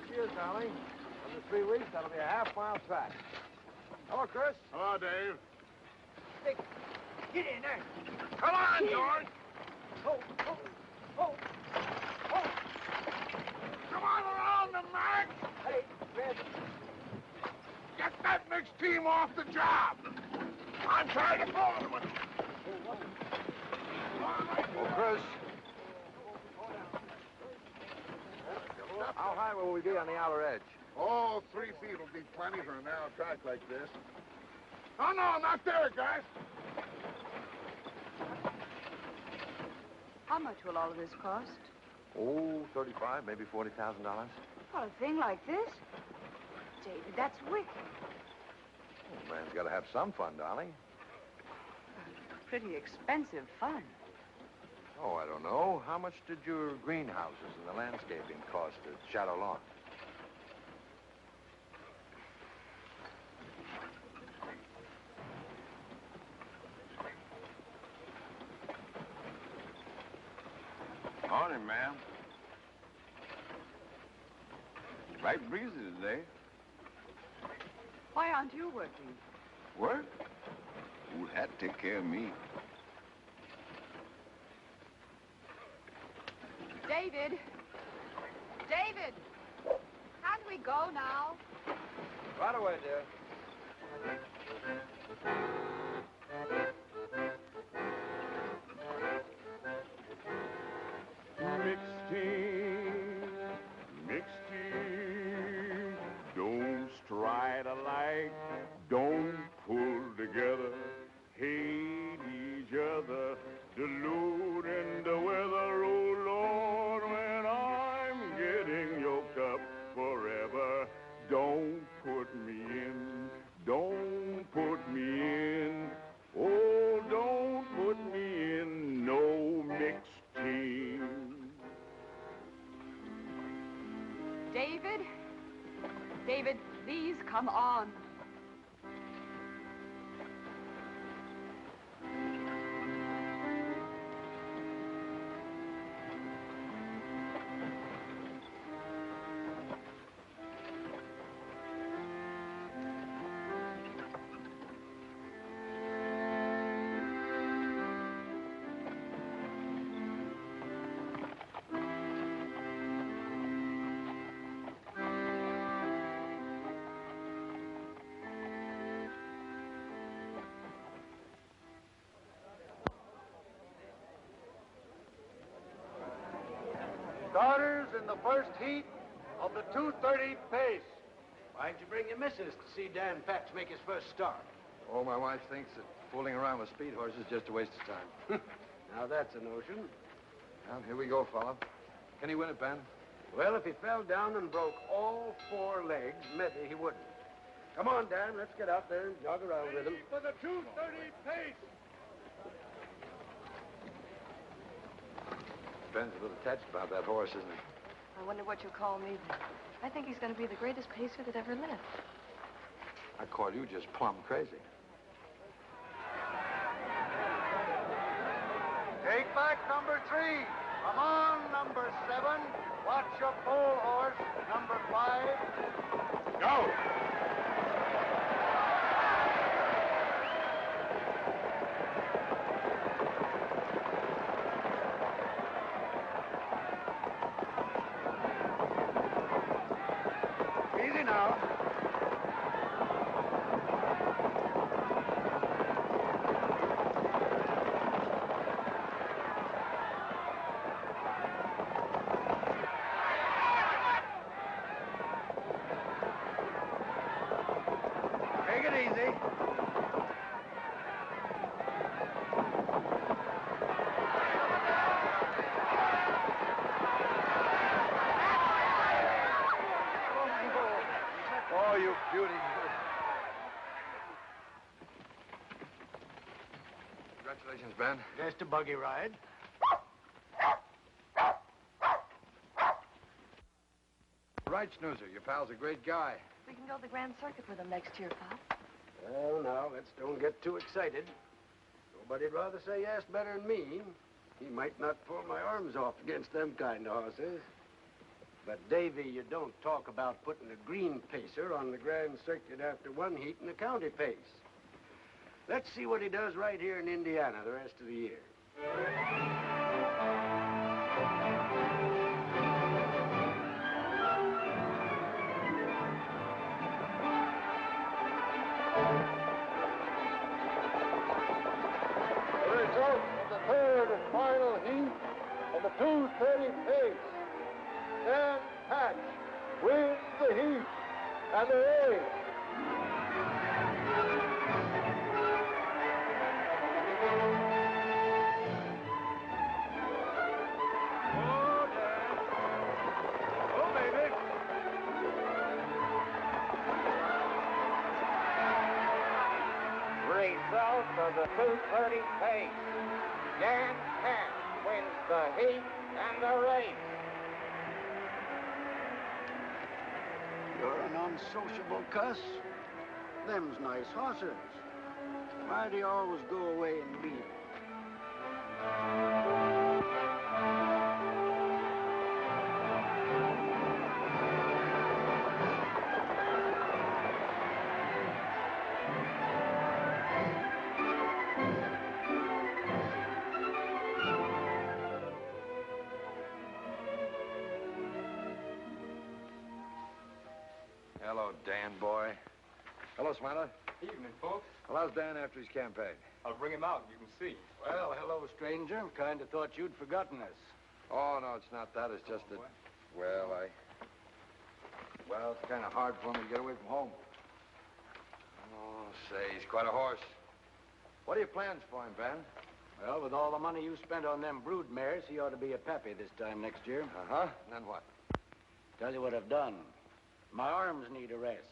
Cheers, darling. Under 3 weeks, that'll be a half-mile track. Hello, Chris. Hello, Dave. Hey, get in there. Come on, George. Oh, oh, oh, oh. Come on around the mark. Hey, Red. Get that mixed team off the job. I'm trying to pull them. Oh, Chris. How high will we be on the outer edge? Oh, 3 feet will be plenty for a narrow track like this. Oh, no, not there, guys. How much will all of this cost? Oh, 35, maybe $40,000. For a thing like this? David, that's wicked. Oh, man's got to have some fun, darling. Pretty expensive fun. Oh, I don't know. How much did your greenhouses and the landscaping cost at Shadow Lawn? Morning, ma'am. Right breezy today. Why aren't you working? Work? Ooh, that take care of me. David! David! Can't we go now? Right away, dear. Mixed tea, don't stride alike, don't pull together, hate each other, diluting the weather, oh Lord, when I'm getting yoked up forever, don't put me in, don't put me in, oh, don't put me in no mixed team. David? David, please come on. Starters in the first heat of the 2:30 pace. Why'd you bring your missus to see Dan Patch make his first start? Oh, my wife thinks that fooling around with speed horses is just a waste of time. Now that's a notion. Well, here we go, fella. Can he win it, Ben? Well, if he fell down and broke all 4 legs, maybe he wouldn't. Come on, Dan, let's get out there and jog around with him. For the 2:30 pace. Ben's a little touched about that horse, isn't he? I wonder what you'll call me then. I think he's going to be the greatest pacer that ever lived. I call you just plumb crazy. Take back number 3. Come on, number 7. Watch your pole horse, number 5. Go! Easy now. Take it easy. Ben? Just a buggy ride. Right, Snoozer. Your pal's a great guy. We can go to the Grand Circuit with him next year, Pop. Well, now, let's don't get too excited. Nobody'd rather say yes better than me. He might not pull my arms off against them kind of horses. But, Davy, you don't talk about putting a green pacer on the Grand Circuit after one heat in the county pace. Let's see what he does right here in Indiana the rest of the year. The result of the third and final heat of the 2:30 pace. Dan Patch wins the heat and the race. Oh, Dan. Oh, baby. Result of the 2:30 pace. Dan Patch wins the heat and the race. You're an unsociable cuss. Them's nice horses. Why do you always go away and leave 'em? Hello, Dan, boy. Hello, Smiler. Evening, folks. Well, how's Dan after his campaign? I'll bring him out and you can see. Well, hello, stranger. Kind of thought you'd forgotten us. Oh, no, it's not that. It's just that, well, it's kind of hard for him to get away from home. Oh, say, he's quite a horse. What are your plans for him, Ben? Well, with all the money you spent on them brood mares, he ought to be a pappy this time next year. Uh-huh. And then what? Tell you what I've done. My arms need a rest.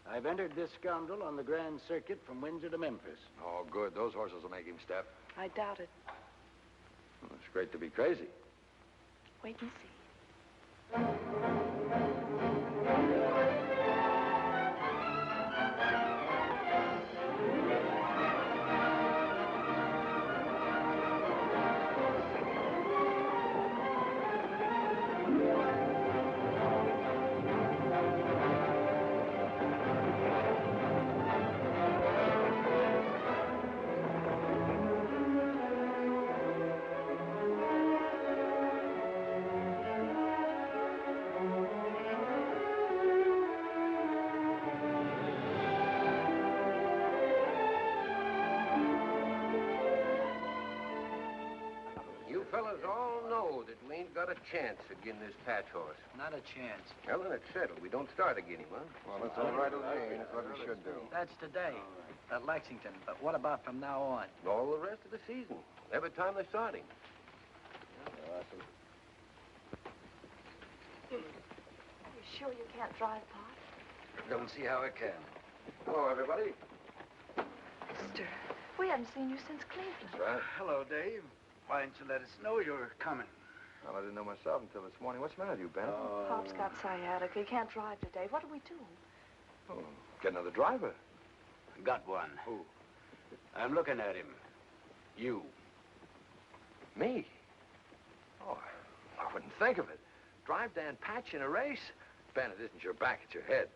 I've entered this scoundrel on the Grand Circuit from Windsor to Memphis. Oh, good. Those horses will make him step. I doubt it. Well, it's great to be crazy. Wait and see. You fellas all know that we ain't got a chance again this Patch horse. Not a chance. Well, then it's settled. We don't start again him, huh? Well, that's all right with me. That's what we should do. That's today at Lexington. But what about from now on? All the rest of the season. Every time they start him. Awesome. You sure you can't drive, Pop? Don't see how I can. Hello, everybody. Mister, we haven't seen you since Cleveland. That's right. Hello, Dave. Why didn't you let us know you were coming? Well, I didn't know myself until this morning. What's the matter with you, Ben? Pop's got sciatica. He can't drive today. What do we do? Oh, get another driver. Got one. Who? I'm looking at him. You. Me? Oh, I wouldn't think of it. Drive Dan Patch in a race? Ben, it isn't your back, it's your head.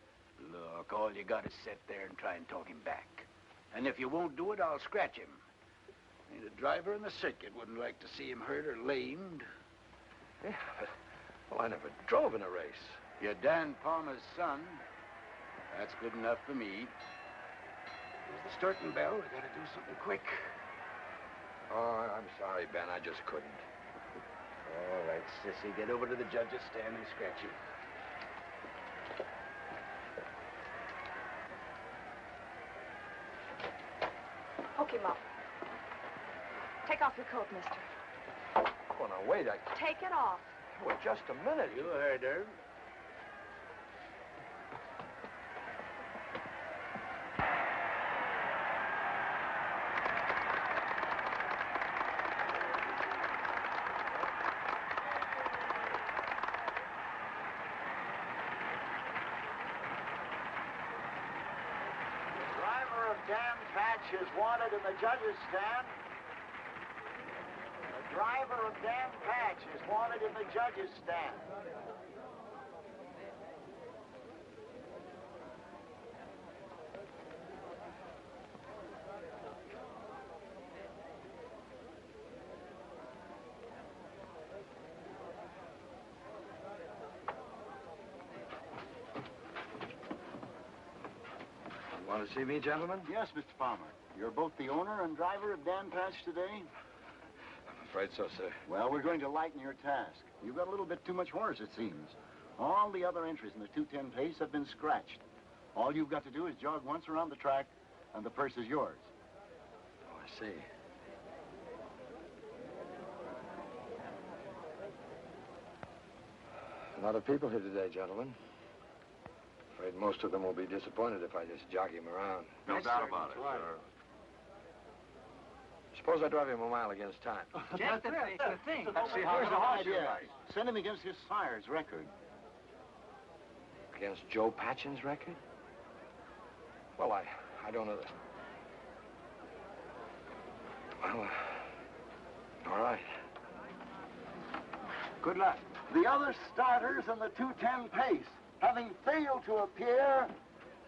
Look, all you got is sit there and try and talk him back. And if you won't do it, I'll scratch him. Ain't a driver in the circuit wouldn't like to see him hurt or lamed. Yeah, but, well, I never drove in a race. You're Dan Palmer's son. That's good enough for me. Here's the starting bell. We gotta do something quick. Oh, I'm sorry, Ben. I just couldn't. All right, sissy, get over to the judge's stand and scratch him. Hook him up. Take off your coat, mister. Oh, now, wait. Take it off. Wait, just a minute. You heard her. Dan Patch is wanted in the judges' stand. The driver of Dan Patch is wanted in the judges' stand. Want to see me, gentlemen? Yes, Mr. Palmer. You're both the owner and driver of Dan Patch today? I'm afraid so, sir. Well, we're going to lighten your task. You've got a little bit too much horse, it seems. All the other entries in the 210 pace have been scratched. All you've got to do is jog once around the track, and the purse is yours. Oh, I see. A lot of people here today, gentlemen. Afraid most of them will be disappointed if I just jog him around. No doubt about it, sir. Suppose I drive him a mile against time. That's the thing. See, here's an idea. Send him against his sire's record. Against Joe Patchen's record? Well, I don't know that. Well, all right. Good luck. The other starters in the 210 pace, having failed to appear,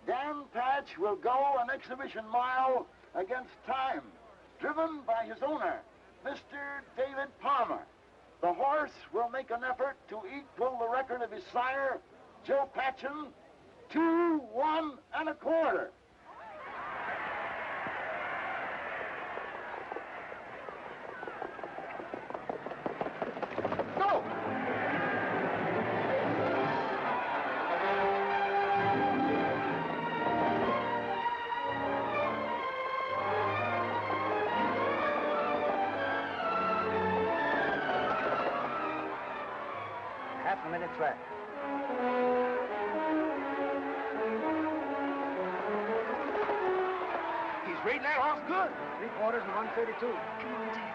Dan Patch will go an exhibition mile against time, driven by his owner, Mr. David Palmer. The horse will make an effort to equal the record of his sire, Joe Patchen, 2, 1 1/4. Go! Half a minute left. He's rating that horse good. 3/4 and 132. Come on, Dad.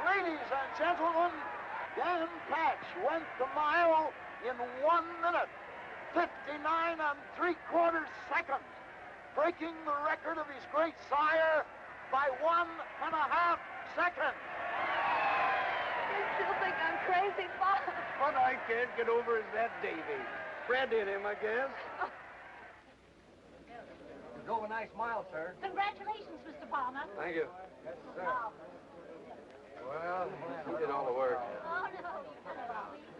Ladies and gentlemen, Dan Patch went the mile in 1 minute, 59 3/4 seconds, breaking the record of his great sire by 1.5 seconds. You still think I'm crazy, Bob? What I can't get over is that Davy. Bred in him, I guess. You drove a nice mile, sir. Congratulations, Mr. Palmer. Thank you. Yes, sir. Well, you did all the work. Oh, no.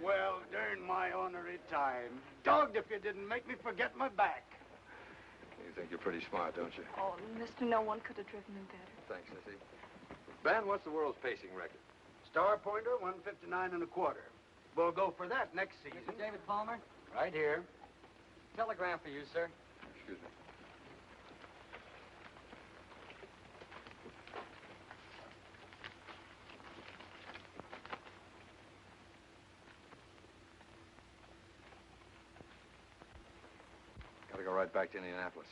Well, darn my honorary time. Dogged if you didn't make me forget my back. You think you're pretty smart, don't you? Oh, mister, no one could have driven him better. Thanks, Sissy. Ben, what's the world's pacing record? Star Pointer, 159 1/4. We'll go for that next season. Mr. David Palmer, Right here. telegram for you, sir. Excuse me. Gotta go right back to Indianapolis.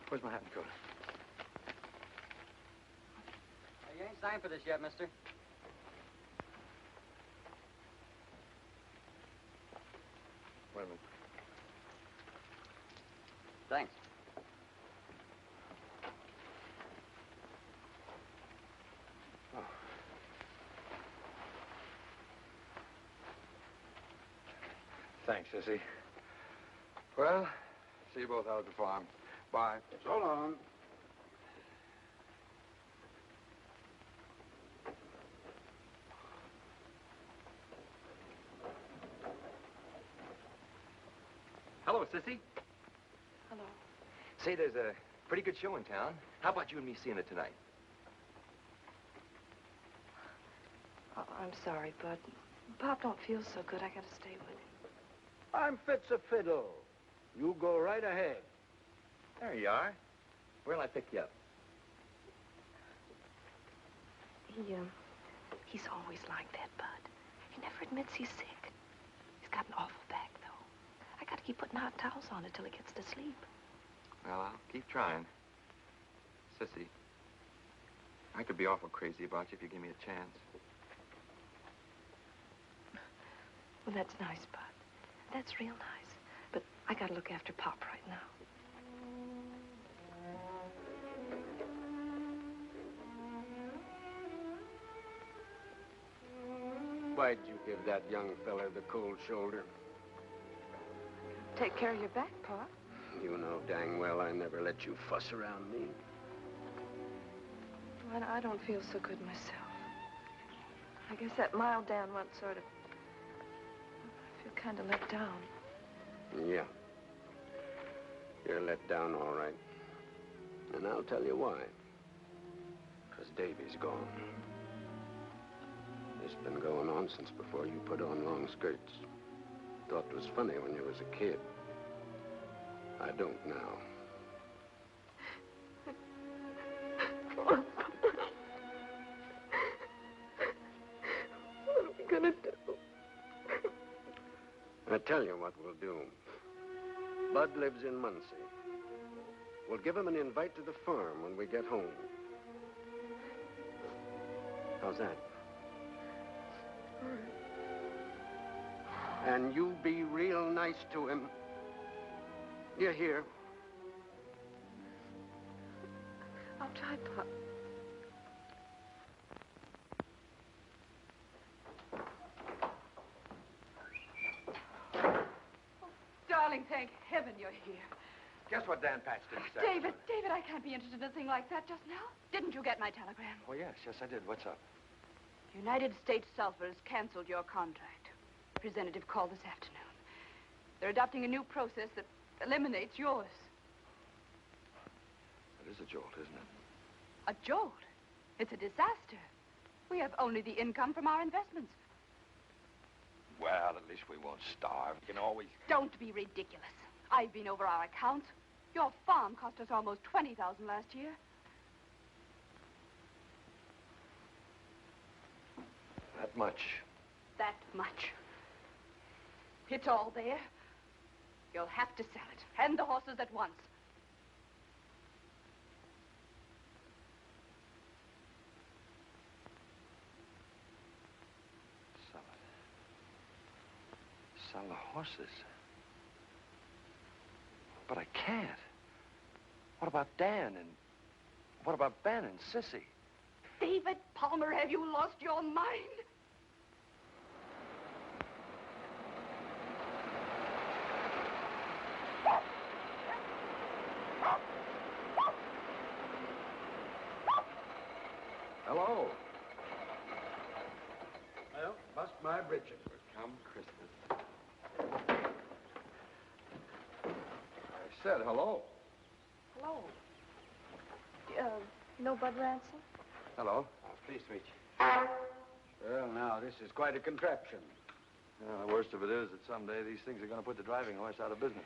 Where's my hat and coat? You ain't signed for this yet, mister. Wait a minute. Thanks. Oh. Thanks, Sissy. Well, see you both out at the farm. Bye. So long. Hello, Sissy. Hello. Say, there's a pretty good show in town. How about you and me seeing it tonight? Oh, I'm sorry, Bud. Pop don't feel so good. I gotta stay with him. I'm fit's a fiddle. You go right ahead. There you are. Where'll I pick you up? He's always like that, Bud. He never admits he's sick. He's got an awful back, though. I gotta keep putting hot towels on it till he gets to sleep. Well, I'll keep trying. Sissy, I could be awful crazy about you if you give me a chance. Well, that's nice, Bud. That's real nice. But I gotta look after Pop right now. Why'd you give that young fella the cold shoulder? Take care of your back, Pop. You know dang well I never let you fuss around me. Well, I don't feel so good myself. I guess that mild Dan once sort of... I feel kind of let down. Yeah. You're let down, all right. And I'll tell you why. Because Davy's gone. It's been going on since before you put on long skirts. Thought it was funny when you was a kid. I don't now. What are we gonna do? I tell you what we'll do. Bud lives in Muncie. We'll give him an invite to the farm when we get home. How's that? All right. And you be real nice to him. You hear? I'll try, Pop. Darling, thank heaven you're here. Guess what Dan Patch did this David, David, I can't be interested in a thing like that just now. Didn't you get my telegram? Oh, yes, I did. What's up? United States Sulphur has canceled your contract. Representative called this afternoon. They're adopting a new process that eliminates yours. That is a jolt, isn't it? A jolt? It's a disaster. We have only the income from our investments. Well, at least we won't starve. You can always... Don't be ridiculous. I've been over our accounts. Your farm cost us almost $20,000 last year. That much. That much. It's all there. You'll have to sell it. And the horses at once. Sell it. Sell the horses. But I can't. What about Dan and... What about Ben and Sissy? David Palmer, have you lost your mind? Hello. Well, bust my britches. Come Christmas. I said hello. Hello. You know Bud Ransom? Hello. Pleased to meet you. Well, now, this is quite a contraption. Yeah, the worst of it is that someday these things are going to put the driving horse out of business.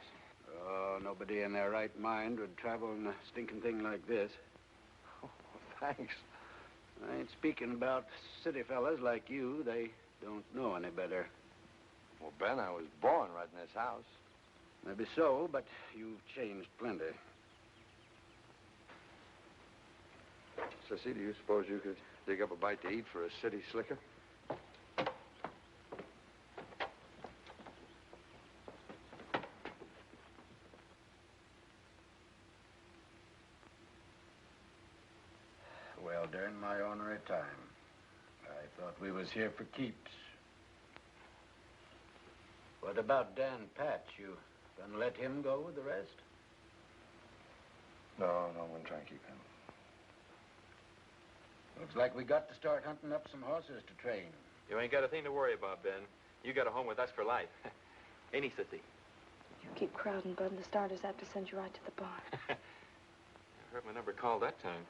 Oh, nobody in their right mind would travel in a stinking thing like this. Oh, thanks. I ain't speaking about city fellas like you. They don't know any better. Well, Ben, I was born right in this house. Maybe so, but you've changed plenty. Sissy, do you suppose you could dig up a bite to eat for a city slicker? Well, during my ornery time, I thought we was here for keeps. What about Dan Patch? You gonna let him go with the rest? No, I'm gonna try and keep him. Looks like we got to start hunting up some horses to train. You ain't got a thing to worry about, Ben. You got a home with us for life. Ain't he, Sissy? You keep crowding, Bud, and the starters have to send you right to the barn. I heard my number called that time.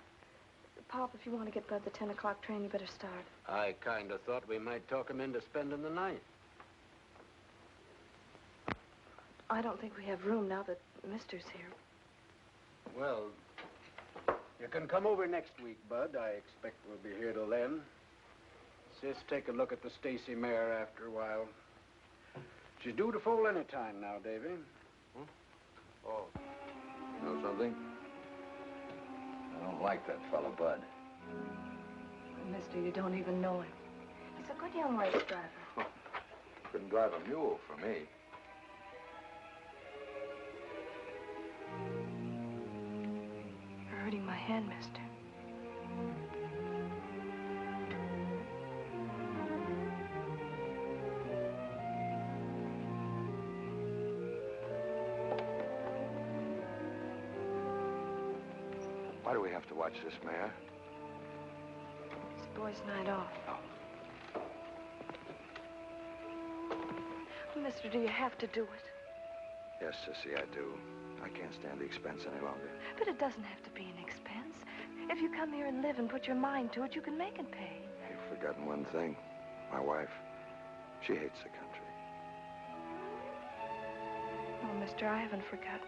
Pop, if you want to get Bud the 10 o'clock train, you better start. I kind of thought we might talk him into spending the night. I don't think we have room now that Mister's here. Well, you can come over next week, Bud. I expect we'll be here till then. Sis, take a look at the Stacy mare after a while. She's due to foal any time now, Davy. Oh. Know something? I don't like that fellow, Bud. Mister, you don't even know him. He's a good young race driver. Couldn't drive a mule for me. You're hurting my hand, mister. Why do we have to watch this, Mayor? It's boys' night off. Mister, do you have to do it? Yes, Sissy, I do. I can't stand the expense any longer. But it doesn't have to be an expense. If you come here and live and put your mind to it, you can make it pay. You've forgotten one thing. My wife, she hates the country. Oh, mister, I haven't forgotten.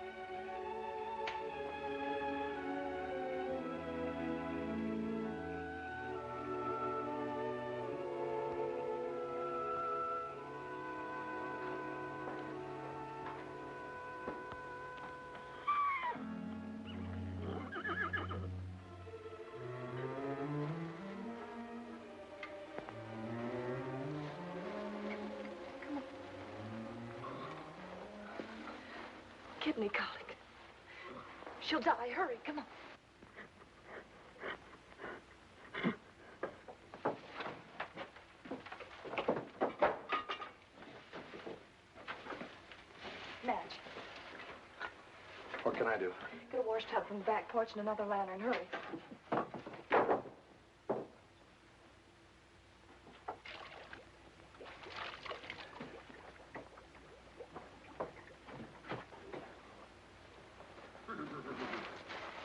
Kidney colic. She'll die. Hurry, come on. Madge, What can I do? get a wash tub from the back porch and another lantern. Hurry.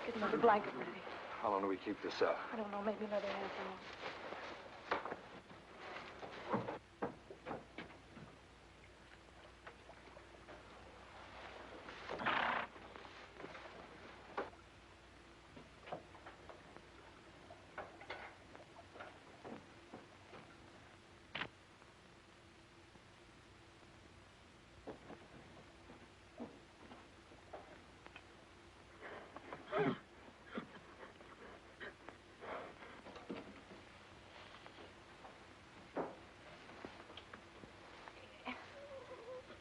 Get another blanket ready. How long do we keep this up? I don't know, maybe another half hour.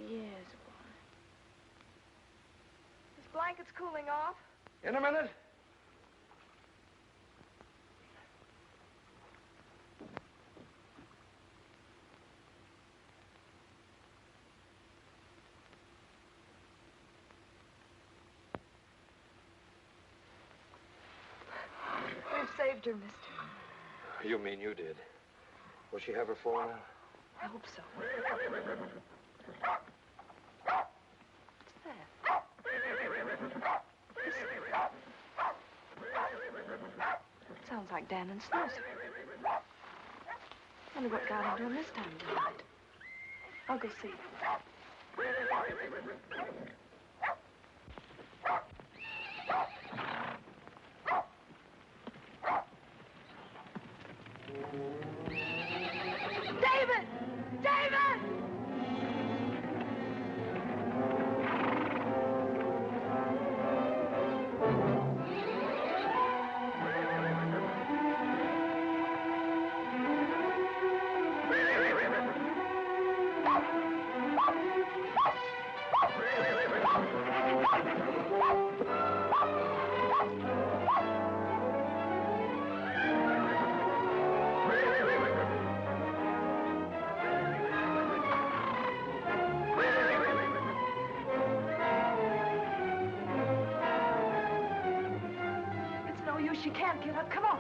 Yes, boy. This blanket's cooling off. In a minute. We've saved her, mister. You mean you did? Will she have her fall now? I hope so. Sounds like Dan and Snoozer. Wonder what got into him this time of night. I'll go see. David! David! It's no use. She can't get up. Come on.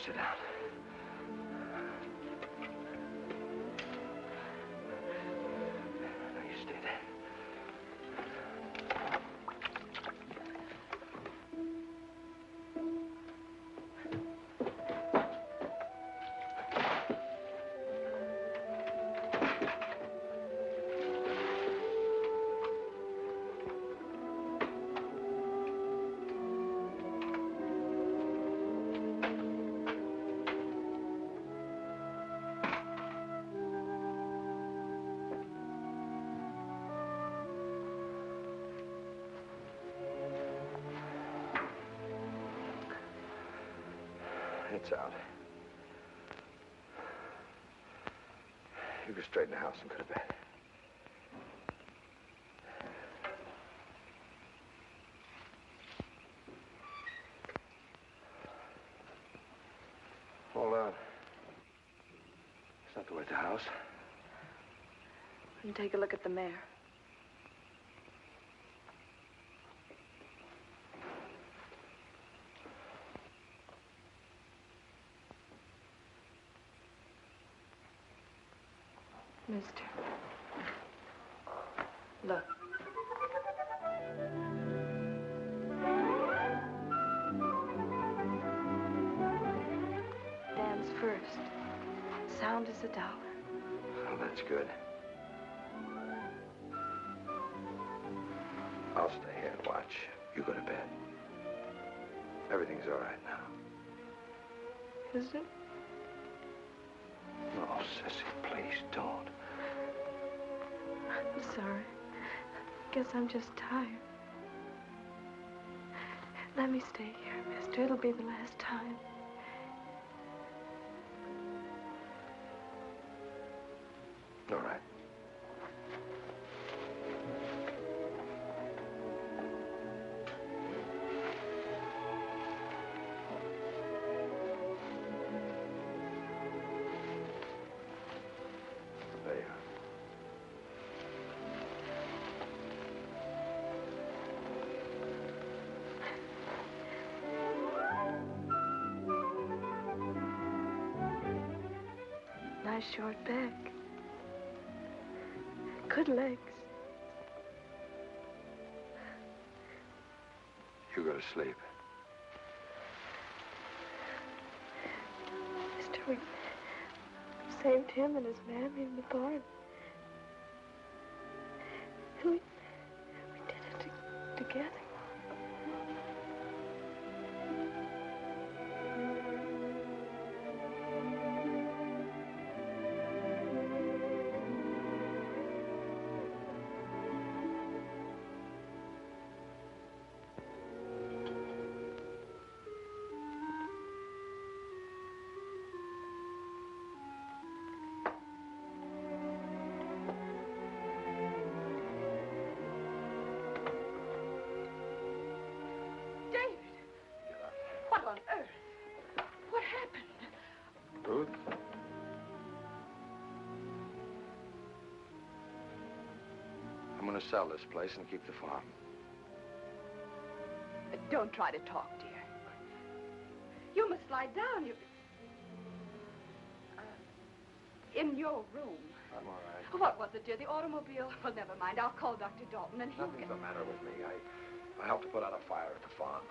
sit down. No, you stay there. It's out. You go straight in the house and go to bed. Hold on. It's not the way to the house. And take a look at the mare. Mister. Look. Dan's first. Sound as a dollar. Oh, that's good. I'll stay here and watch. You go to bed. Everything's all right now. Is it? No, Sissy, please don't. I'm sorry. Guess I'm just tired. Let me stay here, mister. It'll be the last time. All right. There you are. Nice short back. Good legs. You go to sleep. Mister, we saved him and his mammy in the barn. And we did it together. What on earth? What happened? Ruth? I'm going to sell this place and keep the farm. Don't try to talk, dear. You must lie down. You... in your room. I'm all right. What was it, dear? The automobile? Well, never mind. I'll call Dr. Dalton and he'll Nothing's get... the matter with me. I helped to put out a fire at the farm.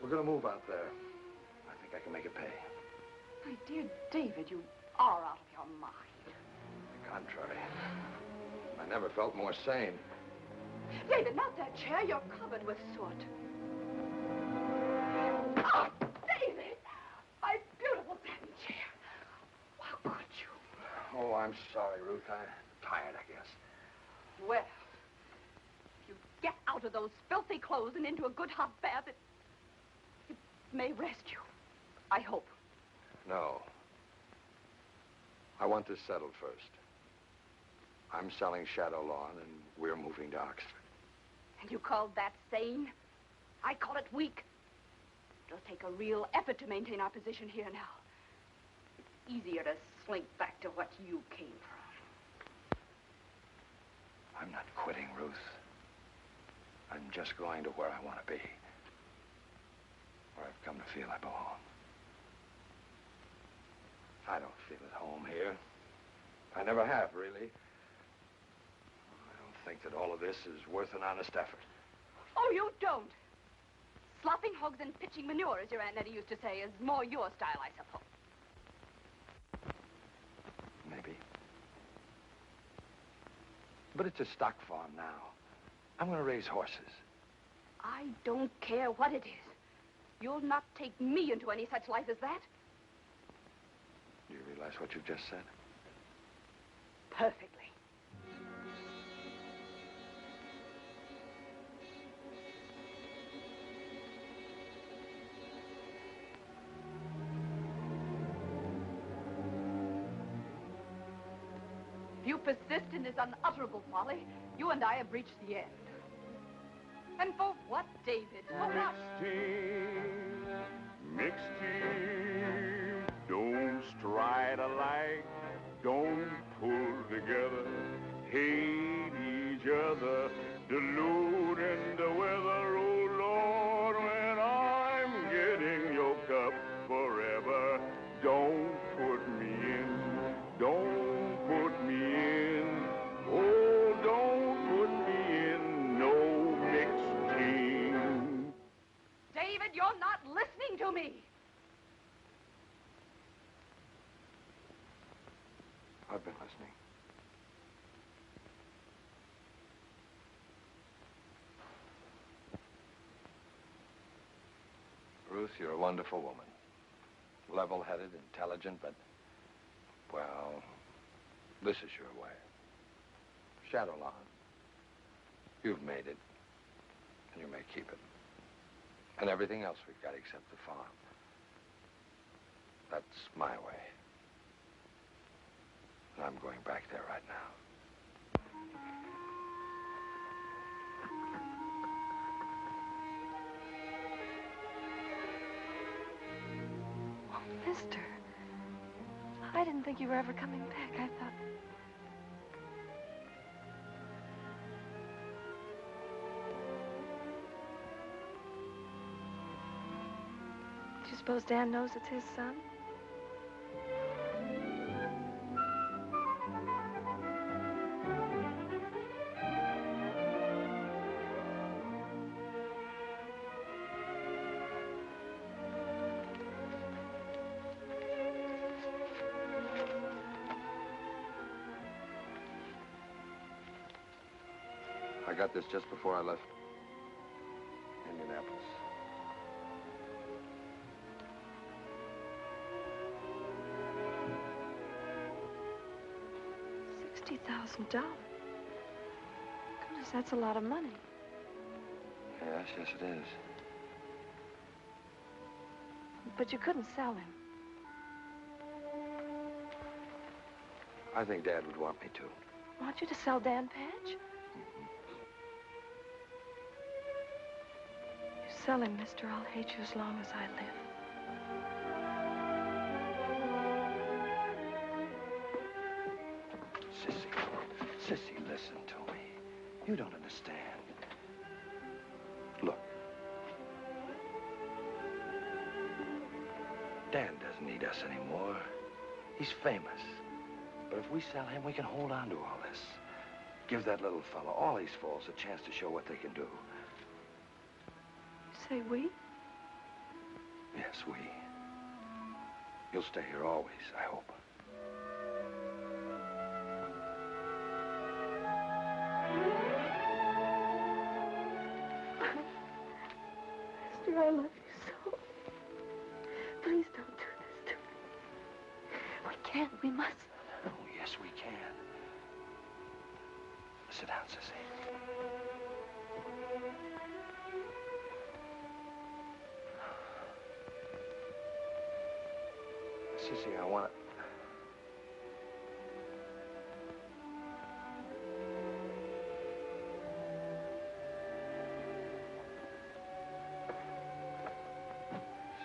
We're going to move out there. I think I can make it pay. My dear David, you are out of your mind. On the contrary. I never felt more sane. David, not that chair. You're covered with soot. Oh, David! My beautiful satin chair. How could you? Oh, I'm sorry, Ruth. I'm tired, I guess. Well, if you get out of those filthy clothes and into a good hot bath, it may rest you. I hope. No. I want this settled first. I'm selling Shadow Lawn, and we're moving to Oxford. And you call that sane? I call it weak. It'll take a real effort to maintain our position here now. It's easier to slink back to what you came from. I'm not quitting, Ruth. I'm just going to where I want to be. Where I've come to feel I belong. I don't feel at home here. I never have, really. I don't think that all of this is worth an honest effort. Oh, you don't? Slopping hogs and pitching manure, as your Aunt Nettie used to say, is more your style, I suppose. Maybe. But it's a stock farm now. I'm going to raise horses. I don't care what it is. You'll not take me into any such life as that. Do you realize what you've just said? Perfectly. If you persist in this unutterable folly, you and I have reached the end. And for what, David? For what? Mixed team, don't stride alike, don't pull together, hate each other, deluding the weather, oh Lord, when I'm getting yoked up forever, don't put me in, don't put me in, oh, don't put me in no mixed team. David, you're not listening to me. I've been listening. Ruth, you're a wonderful woman. Level-headed, intelligent, but, well, this is your way. Shadowlawn. You've made it, and you may keep it. And everything else we've got except the farm. That's my way. And I'm going back there right now. Oh, mister. I didn't think you were ever coming back. I thought... Do you suppose Dan knows it's his son? I got this just before I left Indianapolis. $60,000. Goodness, that's a lot of money. Yes, yes, it is. But you couldn't sell him. I think Dad would want me to. Want you to sell Dan Patch? You sell him, mister, I'll hate you as long as I live. Sissy, listen to me. You don't understand. Look. Dan doesn't need us anymore. He's famous. But if we sell him, we can hold on to all this. Give that little fellow, all these fools, a chance to show what they can do. Say we? Yes, we. You'll stay here always, I hope. Mister, I love you so. Please don't do this to me. We can't. We must. Oh, yes, we can. Sit down, Sissy. Sissy, I want to...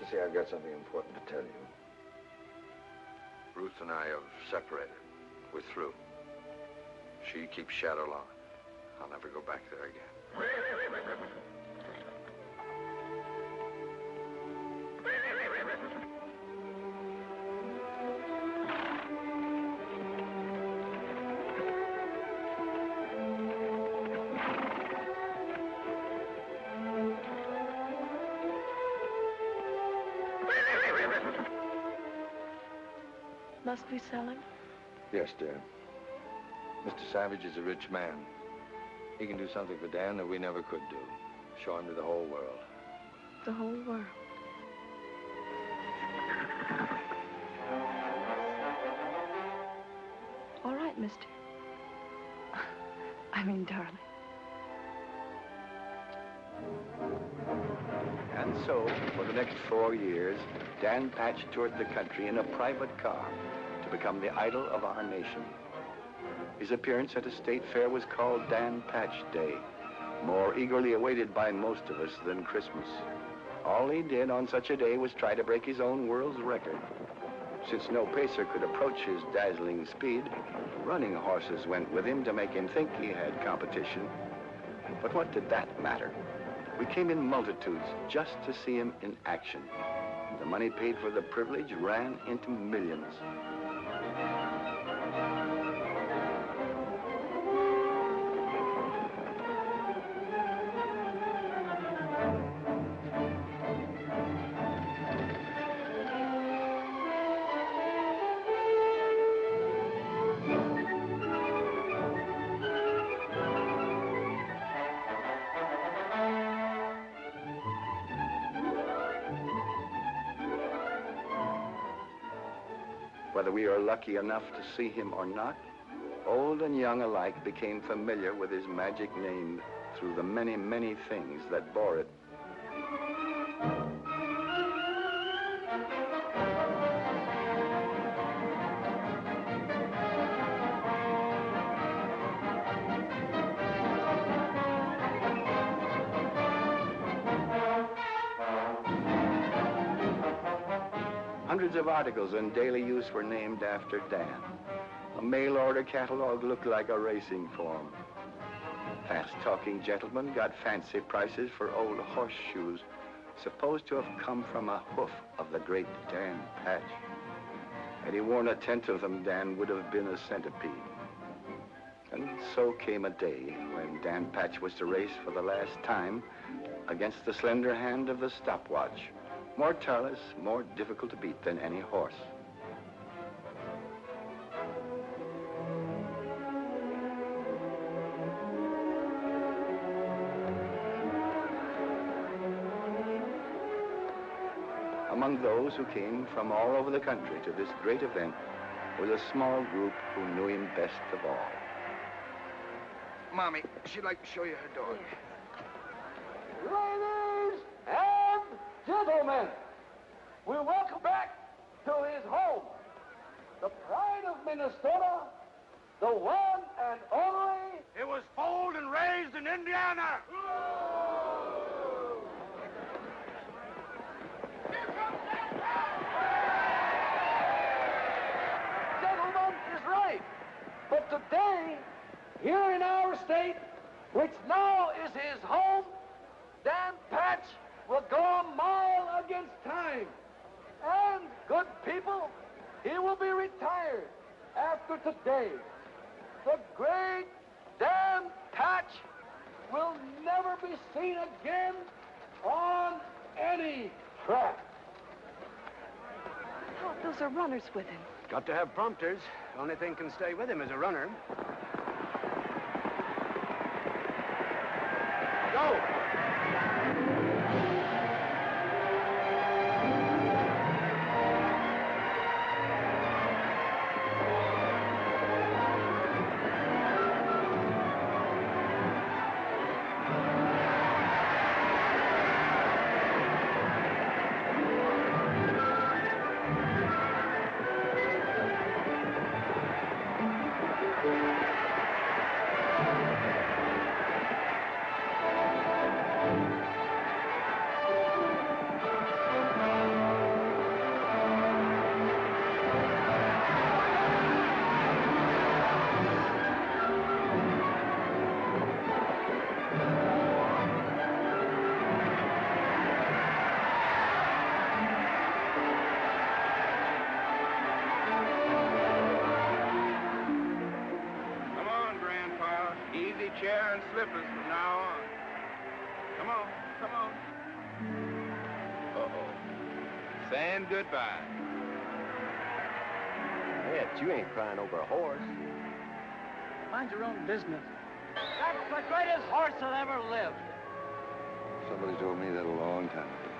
Sissy, I've got something important to tell you. Ruth and I have separated. We're through. She keeps Shadowlawn. I'll never go back there again. must be selling? Yes, dear. Mr. Savage is a rich man. He can do something for Dan that we never could do. Show him to the whole world. The whole world. All right, mister. I mean, darling. And so, for the next 4 years, Dan Patch toured the country in a private car to become the idol of our nation. His appearance at a state fair was called Dan Patch Day, more eagerly awaited by most of us than Christmas. All he did on such a day was try to break his own world's record. Since no pacer could approach his dazzling speed, running horses went with him to make him think he had competition. But what did that matter? We came in multitudes just to see him in action. The money paid for the privilege ran into millions. Whether we are lucky enough to see him or not, old and young alike became familiar with his magic name through the many, many things that bore it. Hundreds of articles in daily use were named after Dan. A mail-order catalog looked like a racing form. Fast-talking gentlemen got fancy prices for old horseshoes, supposed to have come from a hoof of the great Dan Patch. Had he worn a tenth of them, Dan would have been a centipede. And so came a day when Dan Patch was to race for the last time against the slender hand of the stopwatch. More tireless, more difficult to beat than any horse. Among those who came from all over the country to this great event was a small group who knew him best of all. Mommy, she'd like to show you her dog. Ladies and gentlemen, we welcome back to his home, the pride of Minnesota, the one and only. It was foaled and raised in Indiana. Gentleman is right. But today, here in our state, which now is his home, Dan Patch will go a mile against time. And, good people, he will be retired after today. The great Dan Patch will never be seen again on any track. Oh, those are runners with him. Got to have prompters. Only thing can stay with him is a runner. Go! Chair and slippers from now on. Come on, come on. Uh-oh. Saying goodbye. Yeah, but you ain't crying over a horse. Mind your own business. That's the greatest horse that ever lived. Somebody told me that a long time ago.